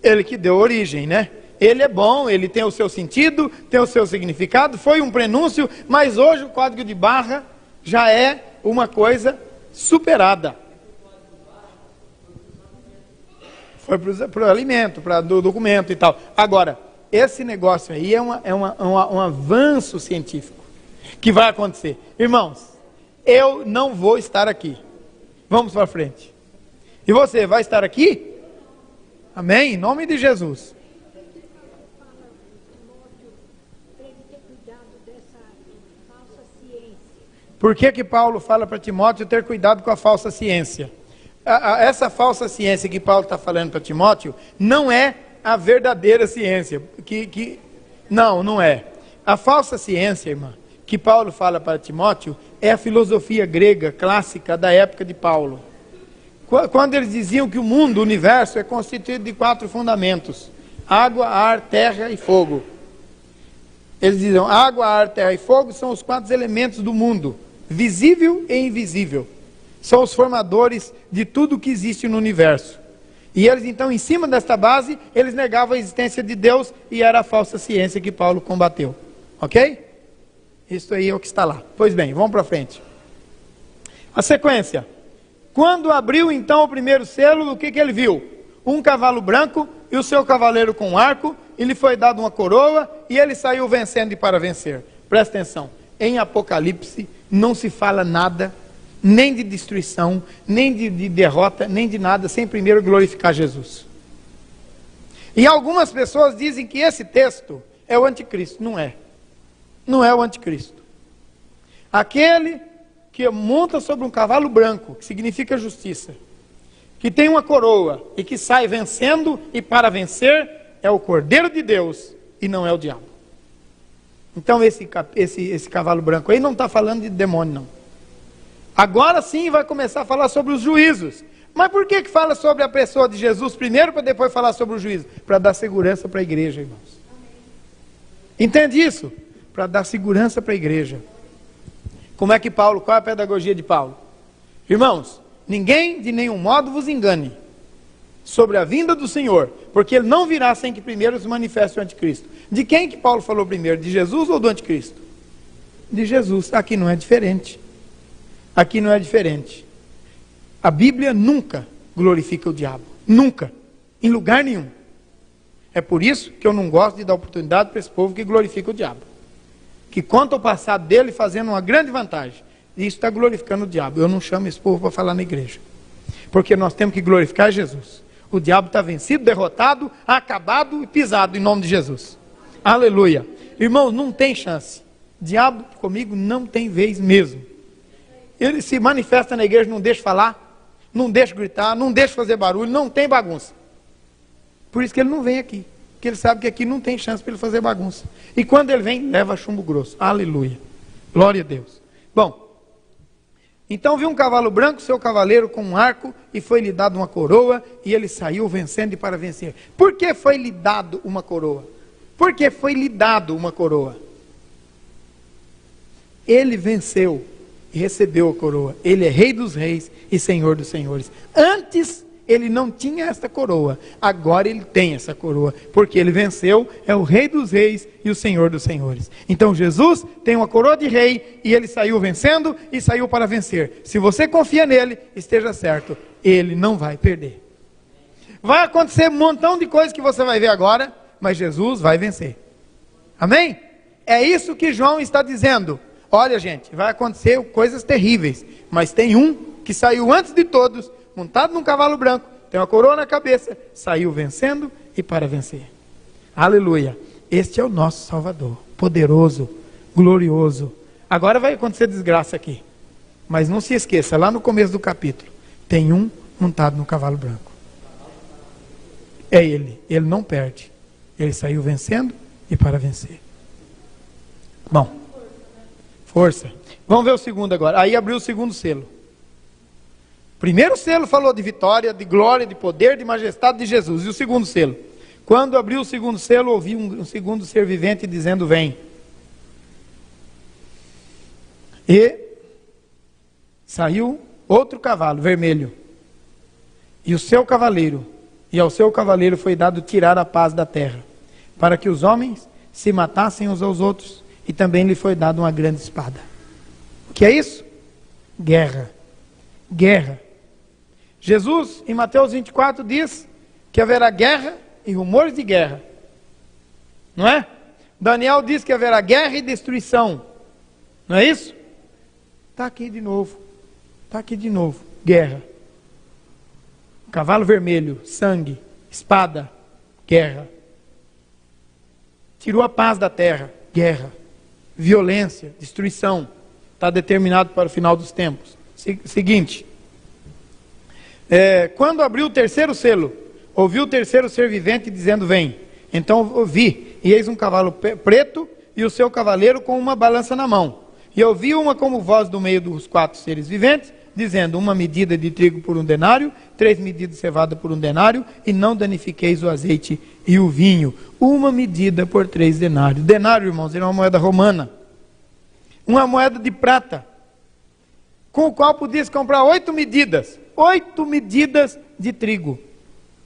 Speaker 1: Ele que deu origem, né? Ele é bom, ele tem o seu sentido, tem o seu significado, foi um prenúncio, mas hoje o código de barra já é uma coisa superada. Foi para o alimento, para o documento e tal. Agora, esse negócio aí é um avanço científico que vai acontecer. Irmãos, eu não vou estar aqui. Vamos para frente. E você vai estar aqui? Amém? Em nome de Jesus. Por que Paulo fala para Timóteo ter cuidado com a falsa ciência? Essa falsa ciência que Paulo está falando para Timóteo não é a verdadeira ciência. Não é. A falsa ciência, irmã, que Paulo fala para Timóteo é a filosofia grega clássica da época de Paulo. Quando eles diziam que o mundo, o universo, é constituído de 4 fundamentos: água, ar, terra e fogo. Eles diziam, água, ar, terra e fogo são os 4 elementos do mundo, visível e invisível. São os formadores de tudo que existe no universo. E eles, então, em cima desta base, eles negavam a existência de Deus, e era a falsa ciência que Paulo combateu. Ok? Isso aí é o que está lá. Pois bem, vamos para frente. A sequência. Quando abriu, então, o primeiro selo, o que ele viu? Um cavalo branco e o seu cavaleiro com um arco, e lhe foi dado uma coroa, e ele saiu vencendo e para vencer. Presta atenção. Em Apocalipse, não se fala nada, nem de destruição, nem de derrota, nem de nada, sem primeiro glorificar Jesus. E algumas pessoas dizem que esse texto é o anticristo. Não é. Não é o anticristo. Aquele que monta sobre um cavalo branco, que significa justiça, que tem uma coroa e que sai vencendo e para vencer, é o Cordeiro de Deus e não é o diabo. Então esse cavalo branco aí não está falando de demônio, não. Agora sim vai começar a falar sobre os juízos. Mas por que fala sobre a pessoa de Jesus primeiro, para depois falar sobre o juízo? Para dar segurança para a igreja, irmãos. Entende isso? Para dar segurança para a igreja. Como é que Paulo, qual é a pedagogia de Paulo? Irmãos, ninguém de nenhum modo vos engane sobre a vinda do Senhor, porque ele não virá sem que primeiro se manifeste o anticristo. De quem que Paulo falou primeiro? De Jesus ou do anticristo? De Jesus. Aqui não é diferente. Aqui não é diferente. A Bíblia nunca glorifica o diabo. Nunca. Em lugar nenhum. É por isso que eu não gosto de dar oportunidade para esse povo que glorifica o diabo. Que conta o passado dele fazendo uma grande vantagem. E isso está glorificando o diabo. Eu não chamo esse povo para falar na igreja. Porque nós temos que glorificar Jesus. O diabo está vencido, derrotado, acabado e pisado em nome de Jesus. Aleluia. Irmãos, não tem chance. Diabo comigo não tem vez mesmo. Ele se manifesta na igreja, não deixa falar, não deixa gritar, não deixa fazer barulho, não tem bagunça. Por isso que ele não vem aqui. Porque ele sabe que aqui não tem chance para ele fazer bagunça. E quando ele vem, leva chumbo grosso. Aleluia. Glória a Deus. Bom, então viu um cavalo branco, seu cavaleiro com um arco, e foi-lhe dado uma coroa, e ele saiu vencendo e para vencer. Por que foi-lhe dado uma coroa? Por que foi-lhe dado uma coroa? Ele venceu e recebeu a coroa. Ele é Rei dos Reis e Senhor dos Senhores. Antes ele não tinha esta coroa, agora ele tem essa coroa, porque ele venceu, é o Rei dos Reis e o Senhor dos Senhores. Então Jesus tem uma coroa de rei, e ele saiu vencendo e saiu para vencer. Se você confia nele, esteja certo, ele não vai perder. Vai acontecer um montão de coisas que você vai ver agora, mas Jesus vai vencer. Amém? É isso que João está dizendo. Olha, gente, vai acontecer coisas terríveis, mas tem um que saiu antes de todos, montado num cavalo branco, tem uma coroa na cabeça, saiu vencendo e para vencer. Aleluia. Este é o nosso Salvador, poderoso, glorioso. Agora vai acontecer desgraça aqui, Mas não se esqueça, lá no começo do capítulo, tem um montado no cavalo branco. É ele não perde. Ele saiu vencendo e para vencer. Bom, força. Vamos ver o segundo agora. Aí abriu o segundo selo. Primeiro selo falou de vitória, de glória, de poder, de majestade de Jesus. E o segundo selo? Quando abriu o segundo selo, ouvi um segundo ser vivente dizendo: vem. E saiu outro cavalo vermelho. E o seu cavaleiro, e ao seu cavaleiro foi dado tirar a paz da terra, para que os homens se matassem uns aos outros, e também lhe foi dada uma grande espada. O que é isso? Guerra. Guerra. Jesus, em Mateus 24, diz que haverá guerra e rumores de guerra. Não é? Daniel diz que haverá guerra e destruição. Não é isso? Está aqui de novo. Está aqui de novo. Guerra. Cavalo vermelho, sangue, espada, guerra. Tirou a paz da terra, guerra. Violência, destruição. Está determinado para o final dos tempos. Seguinte. Quando abriu o terceiro selo, ouvi o terceiro ser vivente dizendo: vem. Então ouvi, e eis um cavalo preto, e o seu cavaleiro com uma balança na mão. E ouvi uma como voz do meio dos 4 seres viventes, dizendo: uma medida de trigo por 1 denário, 3 medidas de cevada por 1 denário, e não danifiqueis o azeite e o vinho. Uma medida por 3 denários. Denário, irmãos, era uma moeda romana. Uma moeda de prata, com o qual podia-se comprar 8 medidas. 8 medidas de trigo.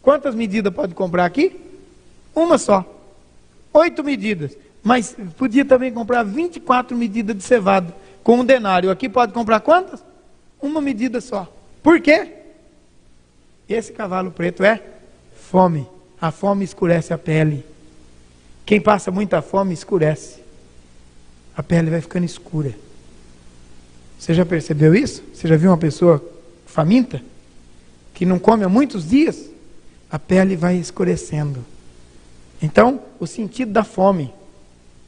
Speaker 1: Quantas medidas pode comprar aqui? Uma só. 8 medidas. Mas podia também comprar 24 medidas de cevada com 1 denário. Aqui pode comprar quantas? Uma medida só. Por quê? Esse cavalo preto é fome. A fome escurece a pele. Quem passa muita fome escurece. A pele vai ficando escura. Você já percebeu isso? Você já viu uma pessoa faminta? Que não come há muitos dias? A pele vai escurecendo. Então, o sentido da fome.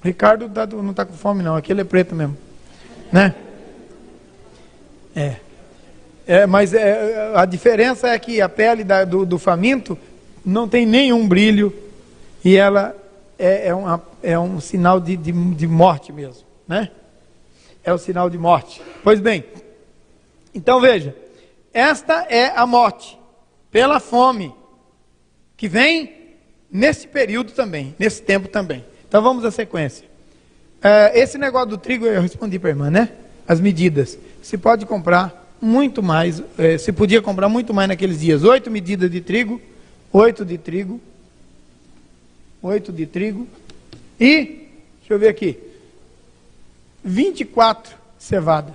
Speaker 1: O Ricardo não está com fome não, aquele é preto mesmo. Né? Mas a diferença é que a pele do faminto não tem nenhum brilho e ela é um sinal de morte mesmo, né? É o sinal de morte. Pois bem, então veja, esta é a morte pela fome que vem nesse período também, nesse tempo também. Então vamos à sequência. Esse negócio do trigo, eu respondi para a irmã, né? As medidas. Se pode comprar muito mais, se podia comprar muito mais naqueles dias. 8 medidas de trigo, 8 de trigo, 8 de trigo e, deixa eu ver aqui, 24 cevada.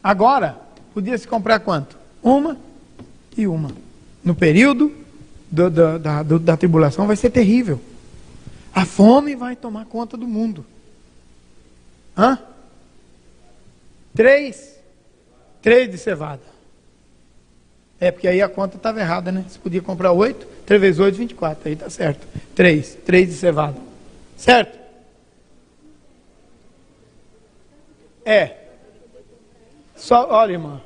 Speaker 1: Agora, podia-se comprar quanto? Uma e uma. No período da tribulação vai ser terrível. A fome vai tomar conta do mundo. 3 de cevada. Porque aí a conta estava errada, né? Você podia comprar 8, 3 vezes 8, 24. Aí está certo. 3 de cevada. Certo? Só, olha, irmã,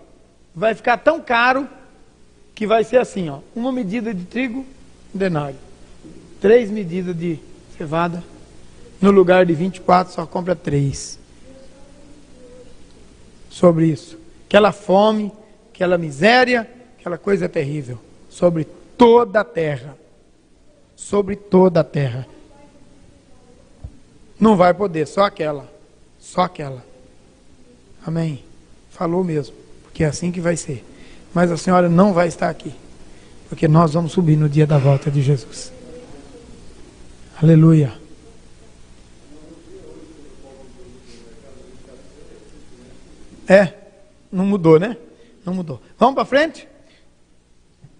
Speaker 1: vai ficar tão caro que vai ser assim, ó. 1 medida de trigo, 1 denário. 3 medidas de cevada. No lugar de 24, só compra 3. Sobre isso. Aquela fome, aquela miséria, aquela coisa terrível. Sobre toda a terra. Sobre toda a terra. Não vai poder, só aquela. Só aquela. Amém. Falou mesmo. Porque é assim que vai ser. Mas a senhora não vai estar aqui. Porque nós vamos subir no dia da volta de Jesus. Aleluia. Não mudou, né? Não mudou. Vamos para frente?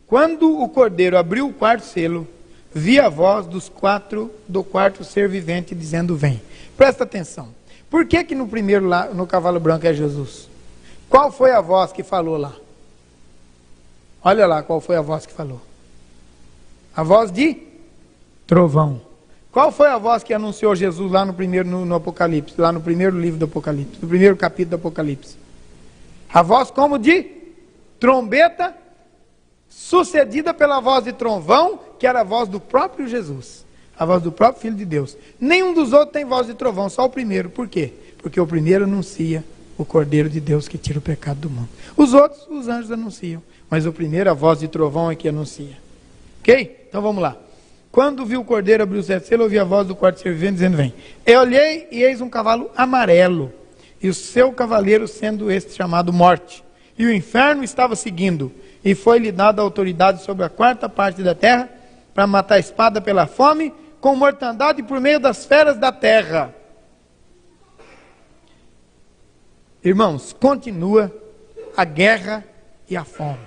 Speaker 1: Quando o cordeiro abriu o 4º selo, vi a voz do 4º ser vivente dizendo: vem. Presta atenção. Por que no primeiro lá, no cavalo branco é Jesus? Qual foi a voz que falou lá? Olha lá qual foi a voz que falou. A voz de trovão. Qual foi a voz que anunciou Jesus lá no Apocalipse, lá no primeiro livro do Apocalipse, no primeiro capítulo do Apocalipse? A voz como de trombeta, sucedida pela voz de trovão, que era a voz do próprio Jesus, a voz do próprio Filho de Deus. Nenhum dos outros tem voz de trovão, só o primeiro. Por quê? Porque o primeiro anuncia o Cordeiro de Deus que tira o pecado do mundo. Os outros, os anjos anunciam, mas o primeiro, a voz de trovão é que anuncia. Ok? Então vamos lá. Quando vi o Cordeiro abrir o sete selos, ouvi a voz do quarto ser vivente dizendo: vem. Eu olhei e eis um cavalo amarelo, e o seu cavaleiro sendo este chamado Morte. E o inferno estava seguindo, e foi-lhe dada autoridade sobre a quarta parte da terra, para matar a espada pela fome, com mortandade por meio das feras da terra. Irmãos, continua a guerra e a fome.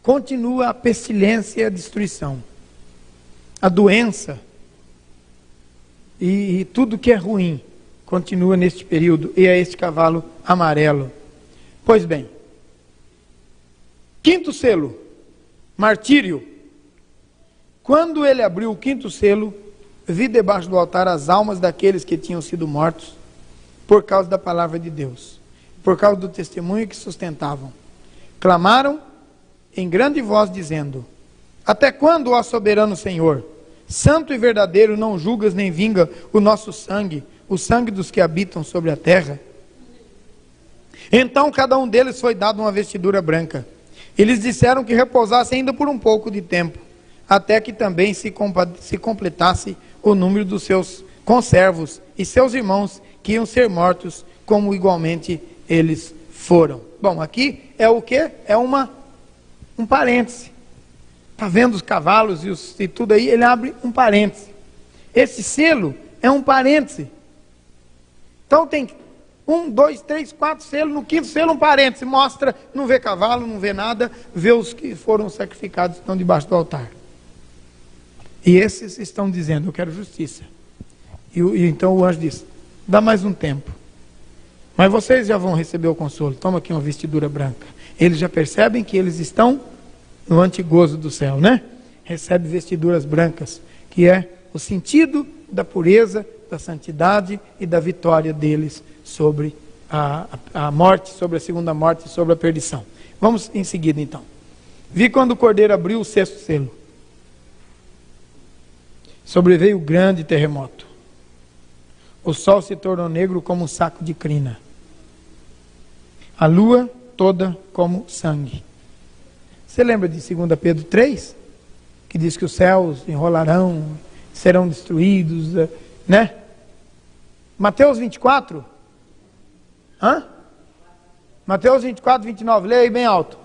Speaker 1: Continua a pestilência e a destruição. A doença e tudo que é ruim continua neste período, e é este cavalo amarelo. Pois bem, quinto selo, martírio. Quando ele abriu o quinto selo, vi debaixo do altar as almas daqueles que tinham sido mortos por causa da palavra de Deus, por causa do testemunho que sustentavam. Clamaram em grande voz dizendo: até quando, ó soberano Senhor, santo e verdadeiro, não julgas nem vinga o nosso sangue, o sangue dos que habitam sobre a terra? Então cada um deles foi dado uma vestidura branca. Eles disseram que repousassem ainda por um pouco de tempo, até que também se completasse o número dos seus conservos e seus irmãos que iam ser mortos, como igualmente eles foram. Bom, aqui é o que? É um parêntese. Está vendo os cavalos e tudo aí? Ele abre um parêntese. Esse selo é um parêntese. Então tem 1, 2, 3, 4 selos. No quinto selo, um parêntese. Mostra, não vê cavalo, não vê nada. Vê os que foram sacrificados, estão debaixo do altar. E esses estão dizendo: eu quero justiça. E então o anjo diz: dá mais um tempo. Mas vocês já vão receber o consolo. Toma aqui uma vestidura branca. Eles já percebem que eles estão no antigozo do céu, né? Recebe vestiduras brancas, que é o sentido da pureza, da santidade e da vitória deles sobre a morte, sobre a segunda morte e sobre a perdição. Vamos em seguida então. Vi quando o Cordeiro abriu o sexto selo. Sobreveio grande terremoto. O sol se tornou negro como um saco de crina. A lua toda como sangue. Você lembra de 2 Pedro 3? Que diz que os céus enrolarão, serão destruídos, né? Mateus 24? Hã? Mateus 24, 29. Leia aí bem alto.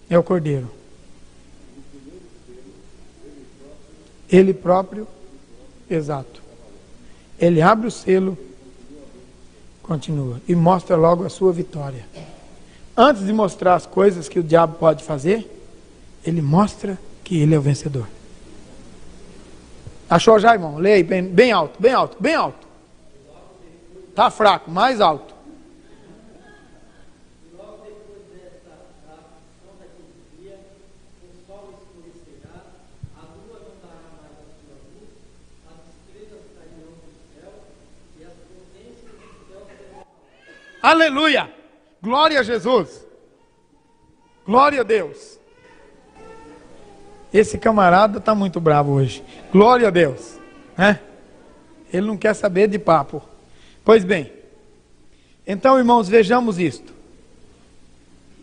Speaker 1: É o Cordeiro. Ele próprio, exato. Ele abre o selo, continua, e mostra logo a sua vitória. Antes de mostrar as coisas que o diabo pode fazer, ele mostra que ele é o vencedor. Achou já, irmão? Leia aí, bem alto, bem alto, bem alto. Está fraco, mais alto. Aleluia! Glória a Jesus! Glória a Deus! Esse camarada está muito bravo hoje. Glória a Deus! Né? Ele não quer saber de papo. Pois bem, então, irmãos, vejamos isto.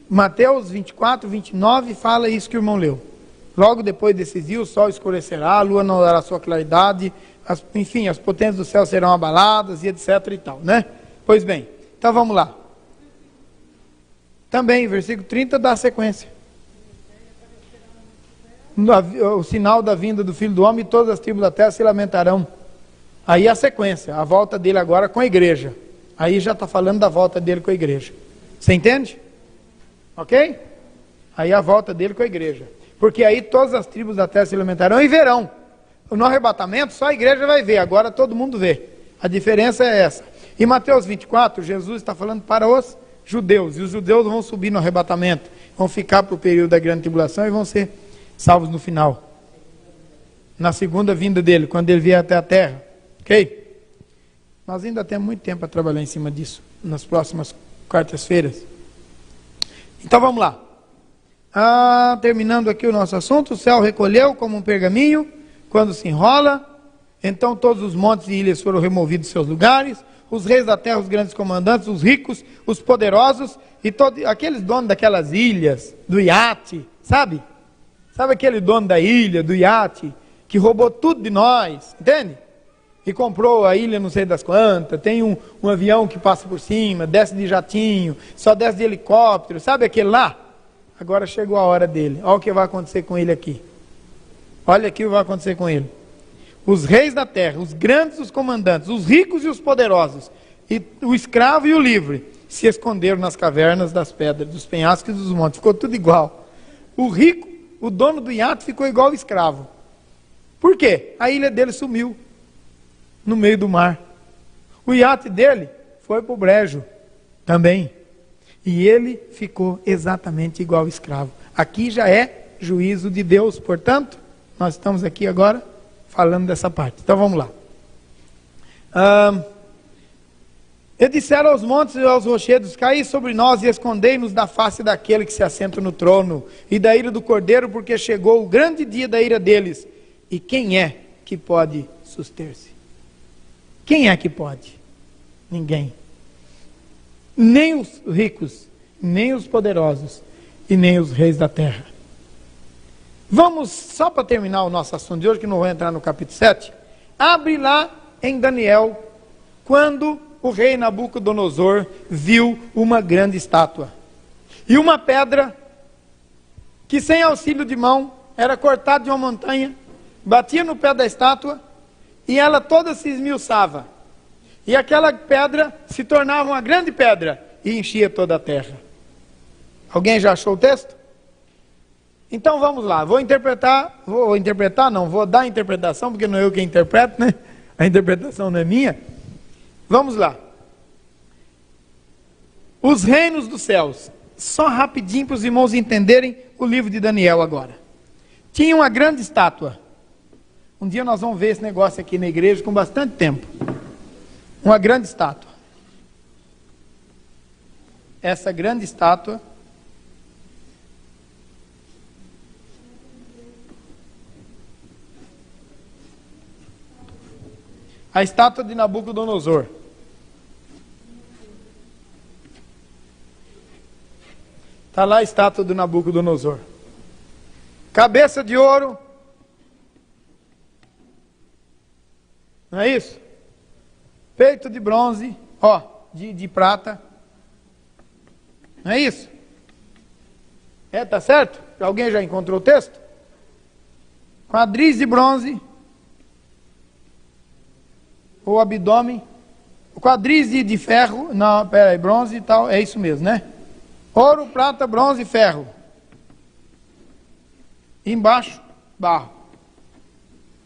Speaker 1: Mateus 24, 29 fala isso que o irmão leu. Logo depois desses dias, o sol escurecerá, a lua não dará sua claridade, enfim, as potências do céu serão abaladas e etc e tal, né? Pois bem, então vamos lá. Também, versículo 30 dá a sequência. O sinal da vinda do Filho do Homem, e todas as tribos da terra se lamentarão. Aí a sequência, a volta dele agora com a igreja. Aí já está falando da volta dele com a igreja. Você entende? Ok? Aí a volta dele com a igreja. Porque aí todas as tribos da terra se lamentarão e verão. No arrebatamento só a igreja vai ver, agora todo mundo vê. A diferença é essa. Em Mateus 24, Jesus está falando para os judeus, e os judeus vão subir no arrebatamento. vão ficar para o período da grande tribulação e vão ser salvos no final. Na segunda vinda dele, quando ele vier até a terra. Ok? Nós ainda temos muito tempo para trabalhar em cima disso, nas próximas quartas-feiras. Então vamos lá. Terminando aqui o nosso assunto, o céu recolheu como um pergaminho, quando se enrola, então todos os montes e ilhas foram removidos de seus lugares, os reis da terra, os grandes comandantes, os ricos, os poderosos, e aqueles donos daquelas ilhas, do iate, sabe? Sabe aquele dono da ilha, do iate, que roubou tudo de nós, entende? E comprou a ilha não sei das quantas, tem um avião que passa por cima, desce de jatinho, só desce de helicóptero, sabe aquele lá? Agora chegou a hora dele, olha o que vai acontecer com ele aqui. Olha aqui o que vai acontecer com ele. Os reis da terra, os grandes, os comandantes, os ricos e os poderosos, e o escravo e o livre, se esconderam nas cavernas das pedras, dos penhascos e dos montes. Ficou tudo igual. O rico, o dono do iate, ficou igual ao escravo. Por quê? A ilha dele sumiu no meio do mar. O iate dele foi para o brejo também. E ele ficou exatamente igual ao escravo. Aqui já é juízo de Deus, portanto, nós estamos aqui agora falando dessa parte. Então vamos lá. E disseram aos montes e aos rochedos: caí sobre nós e escondei-nos da face daquele que se assenta no trono e da ira do cordeiro, porque chegou o grande dia da ira deles. E quem é que pode suster-se? Quem é que pode? Ninguém. Nem os ricos, nem os poderosos e nem os reis da terra. Vamos, só para terminar o nosso assunto de hoje, que não vou entrar no capítulo 7, abre lá em Daniel, quando o rei Nabucodonosor viu uma grande estátua e uma pedra que sem auxílio de mão era cortada de uma montanha, batia no pé da estátua e ela toda se esmiuçava, e aquela pedra se tornava uma grande pedra e enchia toda a terra. Alguém já achou o texto? Então vamos lá, vou dar a interpretação, porque não é eu que interpreto, né? A interpretação não é minha. Vamos lá. Os reinos dos céus, só rapidinho para os irmãos entenderem o livro de Daniel agora. Tinha uma grande estátua. Um dia nós vamos ver esse negócio aqui na igreja com bastante tempo. Uma grande estátua. Essa grande estátua a estátua de Nabucodonosor. Está lá a estátua de Nabucodonosor. Cabeça de ouro. Não é isso? Peito de bronze, de prata. Não é isso? Tá certo? Alguém já encontrou o texto? Quadris de bronze. O abdômen, o quadris de ferro, não, peraí, bronze e tal, é isso mesmo, né? Ouro, prata, bronze e ferro. Embaixo, barro.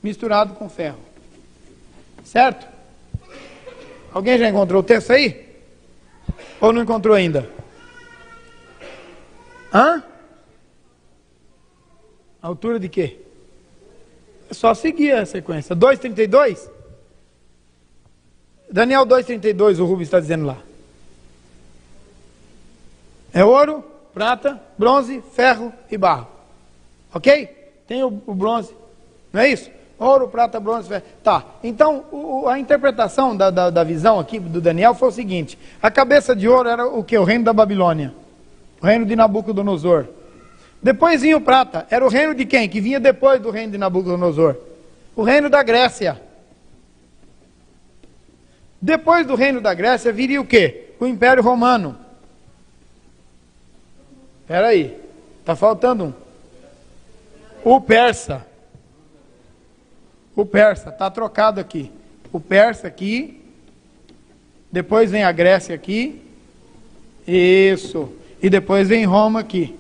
Speaker 1: Misturado com ferro. Certo? Alguém já encontrou o texto aí? Ou não encontrou ainda? A altura de quê? É só seguir a sequência. 2,32? Daniel 2,32, o Rubens está dizendo lá. É ouro, prata, bronze, ferro e barro. Ok? Tem o bronze, não é isso? Ouro, prata, bronze, ferro. Tá, então a interpretação da visão aqui do Daniel foi o seguinte: a cabeça de ouro era o que? O reino da Babilônia. O reino de Nabucodonosor. Depois vinha o prata. Era o reino de quem? Que vinha depois do reino de Nabucodonosor. O reino da Grécia. Depois do reino da Grécia viria o quê? O Império Romano. Espera aí, está faltando um. O persa. O persa, está trocado aqui. O persa aqui. Depois vem a Grécia aqui. Isso. E depois vem Roma aqui.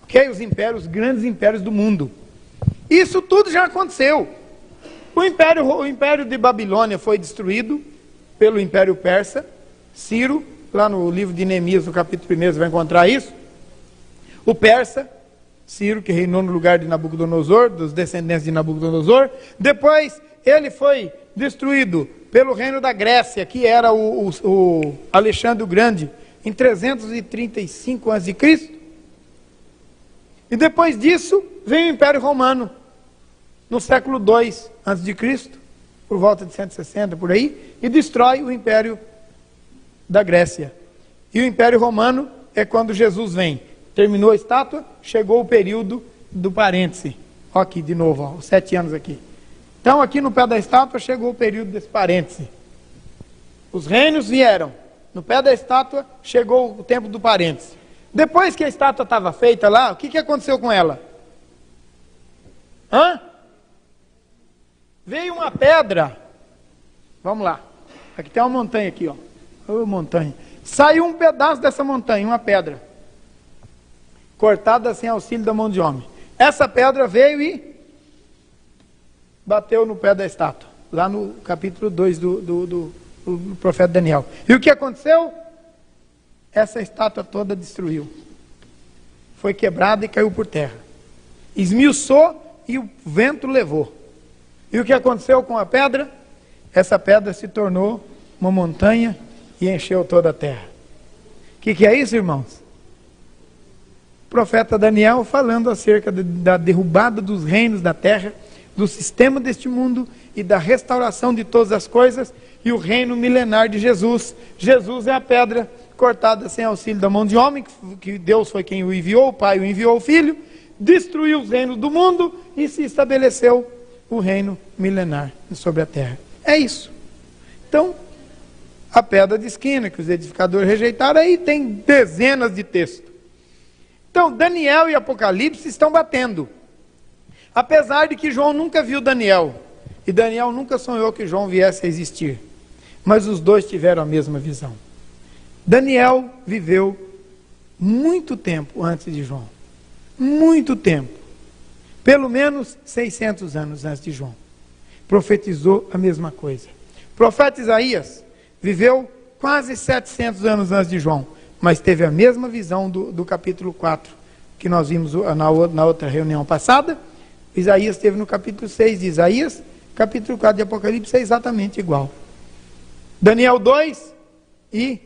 Speaker 1: Ok? Os impérios, os grandes impérios do mundo. Isso tudo já aconteceu. O império de Babilônia foi destruído pelo Império Persa. Ciro, lá no livro de Neemias, no capítulo 1, você vai encontrar isso. O persa, Ciro, que reinou no lugar de Nabucodonosor, dos descendentes de Nabucodonosor. Depois ele foi destruído pelo reino da Grécia, que era o Alexandre o Grande, em 335 a.C. E depois disso veio o Império Romano, no século II a.C., por volta de 160, por aí, e destrói o Império da Grécia. E o Império Romano é quando Jesus vem. Terminou a estátua, chegou o período do parêntese. Olha aqui de novo, ó, os 7 anos aqui. Então aqui no pé da estátua chegou o período desse parêntese. Os reinos vieram. No pé da estátua chegou o tempo do parêntese. Depois que a estátua estava feita lá, o que aconteceu com ela? Veio uma pedra. Vamos lá. Aqui tem uma montanha aqui, ó. Montanha. Saiu um pedaço dessa montanha, uma pedra. Cortada sem auxílio da mão de homem. Essa pedra veio e bateu no pé da estátua. Lá no capítulo 2 do profeta Daniel. E o que aconteceu? Essa estátua toda destruiu. Foi quebrada e caiu por terra. Esmiuçou e o vento levou. E o que aconteceu com a pedra? Essa pedra se tornou uma montanha e encheu toda a terra. O que é isso, irmãos? O profeta Daniel falando acerca da derrubada dos reinos da terra, do sistema deste mundo e da restauração de todas as coisas e o reino milenar de Jesus. Jesus é a pedra cortada sem auxílio da mão de homem, que Deus foi quem o enviou, o Pai o enviou o Filho, destruiu os reinos do mundo e se estabeleceu o reino milenar sobre a terra. É isso. Então, a pedra de esquina que os edificadores rejeitaram, aí tem dezenas de textos. Então, Daniel e Apocalipse estão batendo. Apesar de que João nunca viu Daniel, e Daniel nunca sonhou que João viesse a existir, mas os dois tiveram a mesma visão. Daniel viveu muito tempo antes de João. Muito tempo. Pelo menos 600 anos antes de João. Profetizou a mesma coisa. O profeta Isaías viveu quase 700 anos antes de João, mas teve a mesma visão do capítulo 4, que nós vimos na outra reunião passada. Isaías teve no capítulo 6 de Isaías, capítulo 4 de Apocalipse é exatamente igual. Daniel 2 e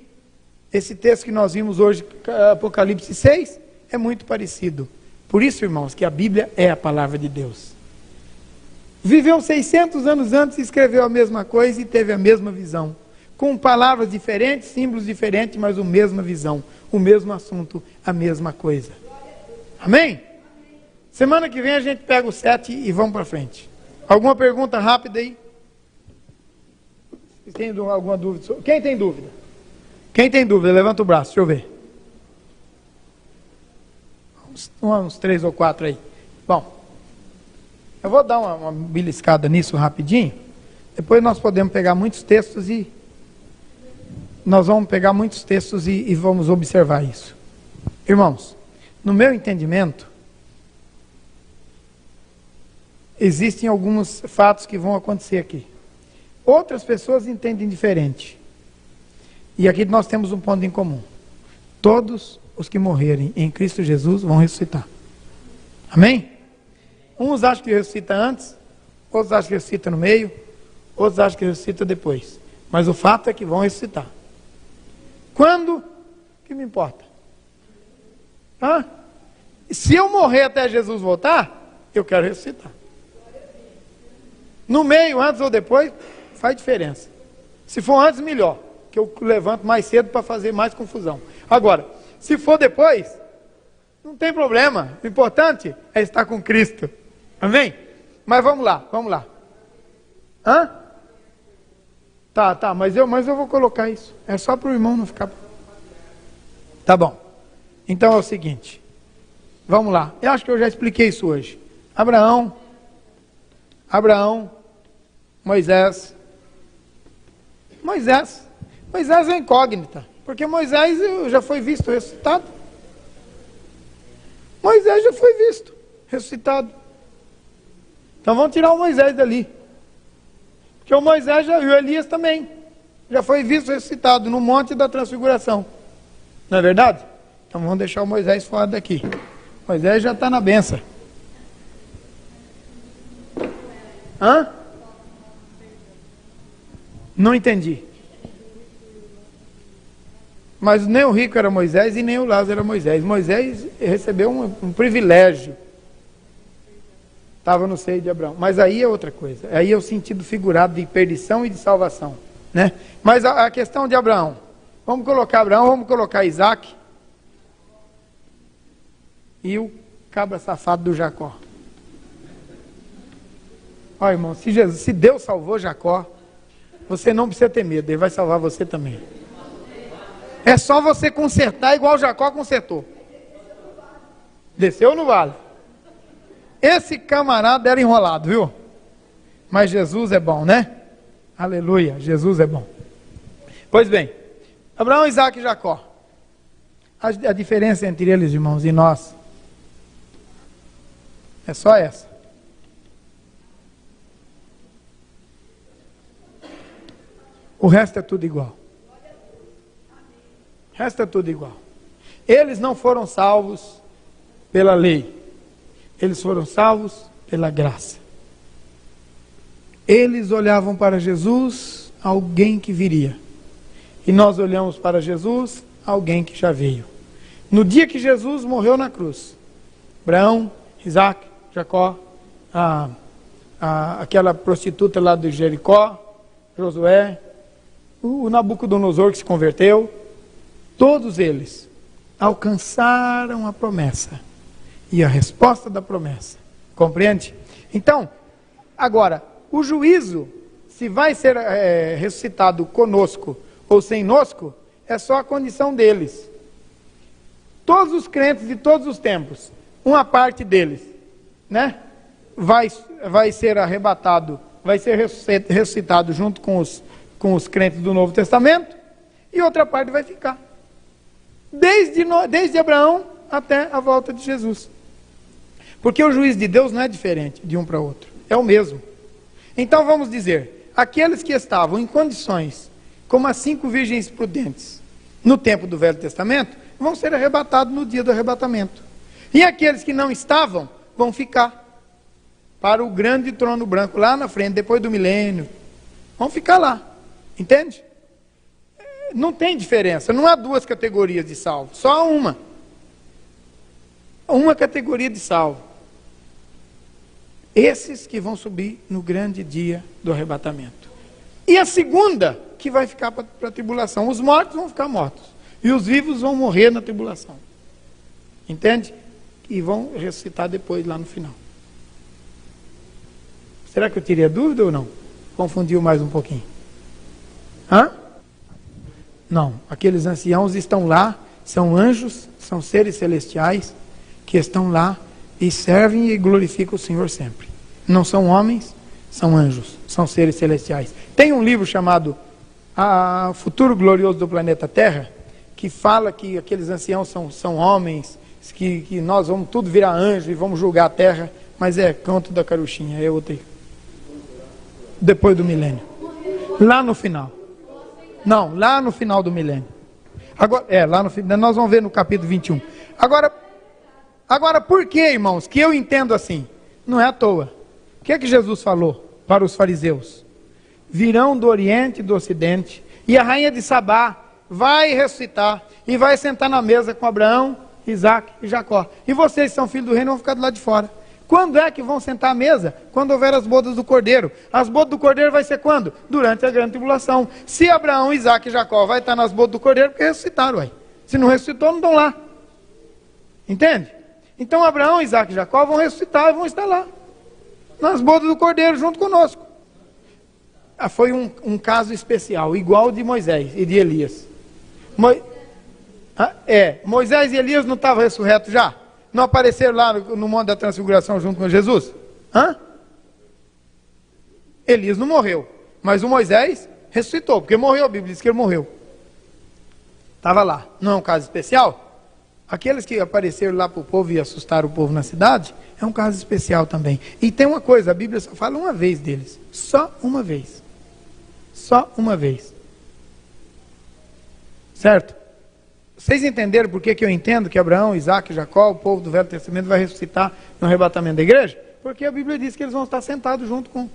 Speaker 1: esse texto que nós vimos hoje, Apocalipse 6, é muito parecido. Por isso, irmãos, que a Bíblia é a palavra de Deus. Viveu 600 anos antes, escreveu a mesma coisa e teve a mesma visão. Com palavras diferentes, símbolos diferentes, mas a mesma visão, o mesmo assunto, a mesma coisa. Amém? Semana que vem a gente pega o 7 e vamos para frente. Alguma pergunta rápida aí? Tem alguma dúvida? Quem tem dúvida? Quem tem dúvida? Levanta o braço, deixa eu ver. Uns 3 ou 4 aí. Bom, eu vou dar uma beliscada nisso rapidinho. Depois nós podemos pegar muitos textos e vamos observar isso. Irmãos, no meu entendimento, existem alguns fatos que vão acontecer aqui. Outras pessoas entendem diferente. E aqui nós temos um ponto em comum. Todos os que morrerem em Cristo Jesus vão ressuscitar. Amém? Uns acham que ressuscita antes, outros acham que ressuscita no meio, outros acham que ressuscita depois. Mas o fato é que vão ressuscitar. Quando? O que me importa? Se eu morrer até Jesus voltar, eu quero ressuscitar. No meio, antes ou depois, faz diferença. Se for antes, melhor, que eu levanto mais cedo para fazer mais confusão. Agora, se for depois, não tem problema. O importante é estar com Cristo. Amém? Mas vamos lá. Tá, mas eu vou colocar isso. É só para o irmão não ficar... Tá bom. Então é o seguinte. Vamos lá. Eu acho que eu já expliquei isso hoje. Abraão, Moisés é incógnita, porque Moisés já foi visto ressuscitado. Moisés já foi visto ressuscitado. Então vamos tirar o Moisés dali, porque o Moisés já viu, Elias também. já foi visto ressuscitado no Monte da Transfiguração. Não é verdade? Então vamos deixar o Moisés fora daqui. Moisés já está na benção. Hã? Não entendi. Mas nem o rico era Moisés e nem o Lázaro era Moisés. Moisés recebeu um privilégio. Estava no seio de Abraão. Mas aí é outra coisa. Aí é o sentido figurado de perdição e de salvação, né? Mas a questão de Abraão. Vamos colocar Abraão, vamos colocar Isaac. E o cabra safado do Jacó. Olha, irmão, se Deus salvou Jacó, você não precisa ter medo, Ele vai salvar você também. É só você consertar igual Jacó consertou. Desceu no vale. Esse camarada era enrolado, viu? Mas Jesus é bom, né? Aleluia, Jesus é bom. Pois bem, Abraão, Isaac e Jacó. A diferença entre eles, irmãos, e nós é só essa. O resto é tudo igual. O resto é tudo igual. Eles não foram salvos pela lei. Eles foram salvos pela graça. Eles olhavam para Jesus, alguém que viria. E nós olhamos para Jesus, alguém que já veio. No dia que Jesus morreu na cruz, Abraão, Isaac, Jacó, aquela prostituta lá de Jericó, Josué, o Nabucodonosor que se converteu, todos eles alcançaram a promessa e a resposta da promessa. Compreende? Então, agora, o juízo, se vai ser ressuscitado conosco ou sem nosco, é só a condição deles. Todos os crentes de todos os tempos, uma parte deles, né, vai ser arrebatado, vai ser ressuscitado junto com os crentes do Novo Testamento, e outra parte vai ficar. Desde Abraão até a volta de Jesus. Porque o juízo de Deus não é diferente de um para outro, é o mesmo. Então vamos dizer, aqueles que estavam em condições, como as 5 virgens prudentes, no tempo do Velho Testamento, vão ser arrebatados no dia do arrebatamento. E aqueles que não estavam, vão ficar para o grande trono branco, lá na frente, depois do milênio. Vão ficar lá, entende? Não tem diferença, não há 2 categorias de salvo, só uma. Uma categoria de salvo. Esses que vão subir no grande dia do arrebatamento. E a segunda, que vai ficar para a tribulação. Os mortos vão ficar mortos. E os vivos vão morrer na tribulação. Entende? E vão ressuscitar depois, lá no final. Será que eu tirei a dúvida ou não? Confundiu mais um pouquinho. Hã? Não. Aqueles anciãos estão lá, são anjos, são seres celestiais, que estão lá e servem e glorificam o Senhor sempre. Não são homens, são anjos, são seres celestiais. Tem um livro chamado O Futuro Glorioso do Planeta Terra, que fala que aqueles anciãos são homens, que nós vamos tudo virar anjo e vamos julgar a terra, mas é canto da carochinha, é outro. Depois do milênio. Lá no final. Não, lá no final do milênio. Agora, lá no final, nós vamos ver no capítulo 21. Agora, por que, irmãos, que eu entendo assim? Não é à toa. O que é que Jesus falou para os fariseus? Virão do Oriente e do Ocidente, e a rainha de Sabá vai ressuscitar, e vai sentar na mesa com Abraão, Isaac e Jacó. E vocês, que são filhos do reino, vão ficar do lado de fora. Quando é que vão sentar à mesa? Quando houver as bodas do Cordeiro. As bodas do Cordeiro vai ser quando? Durante a grande tribulação. Se Abraão, Isaac e Jacó vai estar nas bodas do Cordeiro, porque ressuscitaram, ué. Se não ressuscitou, não estão lá. Entende? Então Abraão, Isaac e Jacó vão ressuscitar e vão estar lá, nas bodas do Cordeiro, junto conosco. Foi um caso especial, igual de Moisés e de Elias. Moisés e Elias não estavam ressurretos já? Não apareceram lá no Monte da Transfiguração junto com Jesus? Elias não morreu, mas o Moisés ressuscitou, porque morreu, a Bíblia diz que ele morreu. Estava lá. Não é um caso especial? Aqueles que apareceram lá para o povo e assustaram o povo na cidade, é um caso especial também. E tem uma coisa, a Bíblia só fala uma vez deles. Só uma vez. Só uma vez. Certo? Vocês entenderam por que eu entendo que Abraão, Isaac, Jacó, o povo do Velho Testamento vai ressuscitar no arrebatamento da igreja? Porque a Bíblia diz que eles vão estar sentados junto com...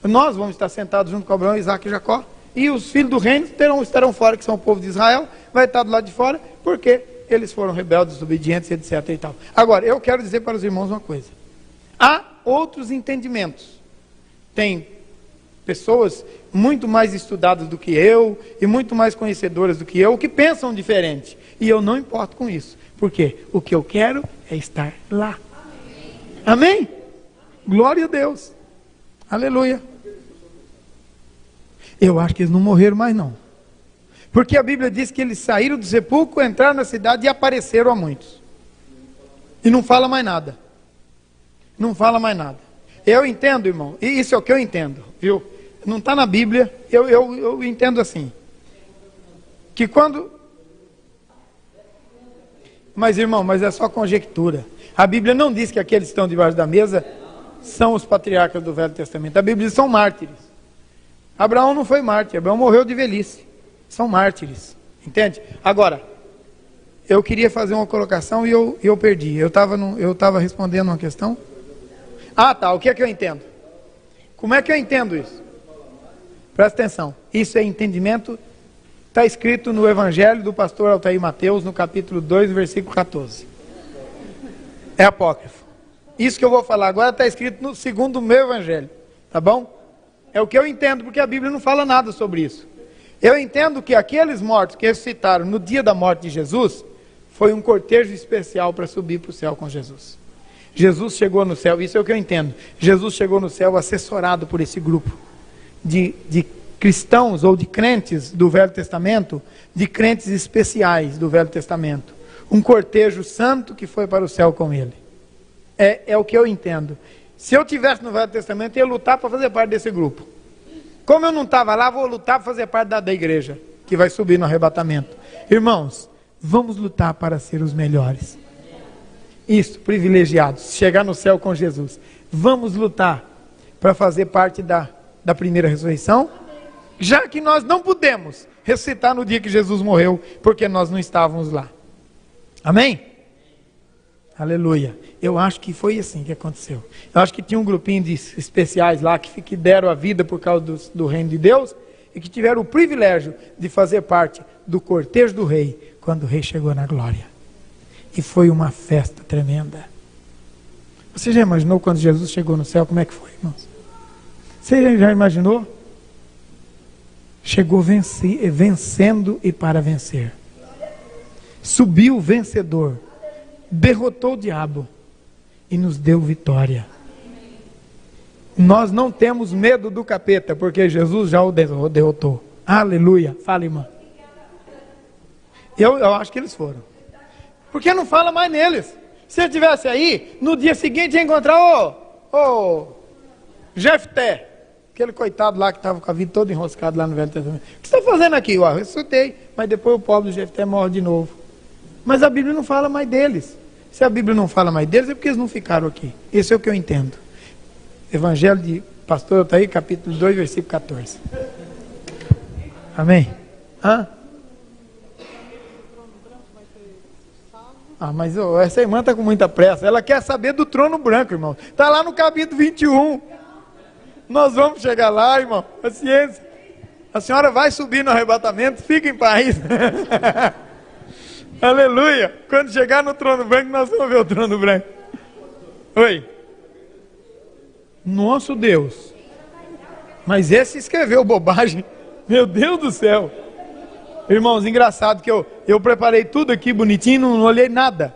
Speaker 1: Nós vamos estar sentados junto com Abraão, Isaac e Jacó. E os filhos do reino estarão fora, que são o povo de Israel. Vai estar do lado de fora, porque eles foram rebeldes, desobedientes, etc. e tal. Agora, eu quero dizer para os irmãos uma coisa. Há outros entendimentos. Tem pessoas muito mais estudadas do que eu e muito mais conhecedoras do que eu que pensam diferente. E eu não importo com isso. Porque o que eu quero é estar lá. Amém? Glória a Deus. Aleluia. Eu acho que eles não morreram mais não. Porque a Bíblia diz que eles saíram do sepulcro, entraram na cidade e apareceram a muitos. E não fala mais nada. Não fala mais nada. Eu entendo, irmão, e isso é o que eu entendo, viu? Não está na Bíblia, eu entendo assim. Que quando... Mas irmão, mas é só conjectura. A Bíblia não diz que aqueles que estão debaixo da mesa são os patriarcas do Velho Testamento. A Bíblia diz que são mártires. Abraão não foi mártir, Abraão morreu de velhice. São mártires, entende? Agora, eu queria fazer uma colocação e eu perdi. Eu estava respondendo uma questão. Ah, tá, o que é que eu entendo? Como é que eu entendo isso? Presta atenção, isso é entendimento, está escrito no Evangelho do pastor Altair Mateus, no capítulo 2, versículo 14. É apócrifo. Isso que eu vou falar agora está escrito no segundo meu Evangelho, tá bom? É o que eu entendo, porque a Bíblia não fala nada sobre isso. Eu entendo que aqueles mortos que ressuscitaram no dia da morte de Jesus, foi um cortejo especial para subir para o céu com Jesus. Jesus chegou no céu, isso é o que eu entendo. Jesus chegou no céu assessorado por esse grupo de cristãos ou de crentes do Velho Testamento, de crentes especiais do Velho Testamento. Um cortejo santo que foi para o céu com ele. É o que eu entendo. Se eu estivesse no Velho Testamento, eu ia lutar para fazer parte desse grupo. Como eu não estava lá, vou lutar para fazer parte da igreja, que vai subir no arrebatamento. Irmãos, vamos lutar para ser os melhores. Isso, privilegiados, chegar no céu com Jesus. Vamos lutar para fazer parte da primeira ressurreição, já que nós não pudemos ressuscitar no dia que Jesus morreu, porque nós não estávamos lá. Amém? Aleluia. Eu acho que foi assim que aconteceu. Eu acho que tinha um grupinho de especiais lá que deram a vida por causa do reino de Deus e que tiveram o privilégio de fazer parte do cortejo do rei quando o rei chegou na glória. E foi uma festa tremenda. Você já imaginou quando Jesus chegou no céu, como é que foi, irmãos? Você já imaginou? Chegou vencendo e para vencer. Subiu vencedor. Derrotou o diabo e nos deu vitória. Nós não temos medo do capeta, porque Jesus já o derrotou. Aleluia. Fala, irmã. Eu acho que eles foram. Porque não fala mais neles. Se ele estivesse aí, no dia seguinte ia encontrar o Jefté, aquele coitado lá que estava com a vida toda enroscada lá no Velho Testamento. O que você está fazendo aqui? Eu ressuscitei, mas depois o pobre do Jefté morre de novo. Mas a Bíblia não fala mais deles. Se a Bíblia não fala mais deles, é porque eles não ficaram aqui. Esse é o que eu entendo. Evangelho de Pastor Altair, capítulo 2, versículo 14. Amém? Hã? Mas essa irmã está com muita pressa. Ela quer saber do trono branco, irmão. Está lá no capítulo 21. Nós vamos chegar lá, irmão. Paciência. A senhora vai subir no arrebatamento, fica em paz. Aleluia. Quando chegar no trono branco, nós vamos ver o trono branco. Oi. Nosso Deus. Mas esse escreveu bobagem. Meu Deus do céu. Irmãos, engraçado que eu preparei tudo aqui bonitinho e não olhei nada.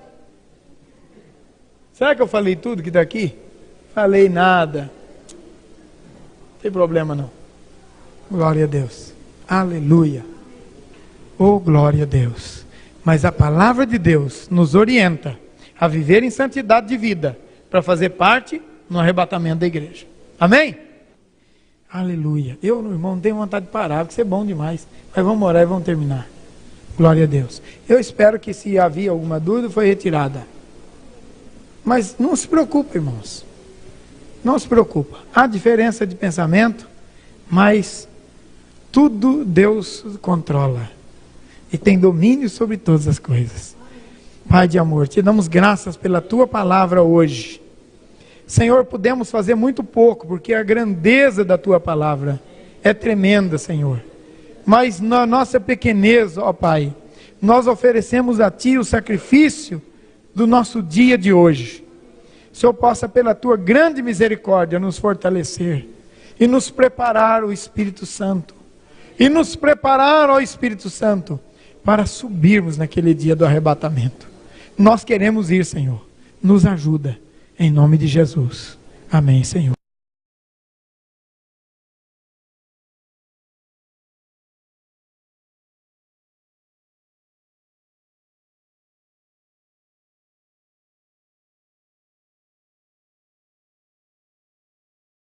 Speaker 1: Será que eu falei tudo que está aqui? Falei nada. Não tem problema não. Glória a Deus. Aleluia. Oh, glória a Deus. Mas a palavra de Deus nos orienta a viver em santidade de vida para fazer parte no arrebatamento da igreja. Amém? Aleluia. Eu, irmão, não tenho vontade de parar, porque isso é bom demais. Mas vamos orar e vamos terminar. Glória a Deus. Eu espero que se havia alguma dúvida, foi retirada. Mas não se preocupe, irmãos. Não se preocupa. Há diferença de pensamento, mas tudo Deus controla. e tem domínio sobre todas as coisas. Pai de amor, te damos graças pela tua palavra hoje. Senhor, podemos fazer muito pouco, porque a grandeza da tua palavra é tremenda, Senhor. Mas na nossa pequenez, ó Pai, nós oferecemos a ti o sacrifício do nosso dia de hoje. O Senhor possa, pela tua grande misericórdia, nos fortalecer e nos preparar o Espírito Santo. E nos preparar, ó Espírito Santo, para subirmos naquele dia do arrebatamento. Nós queremos ir, Senhor. Nos ajuda. Em nome de Jesus. Amém, Senhor.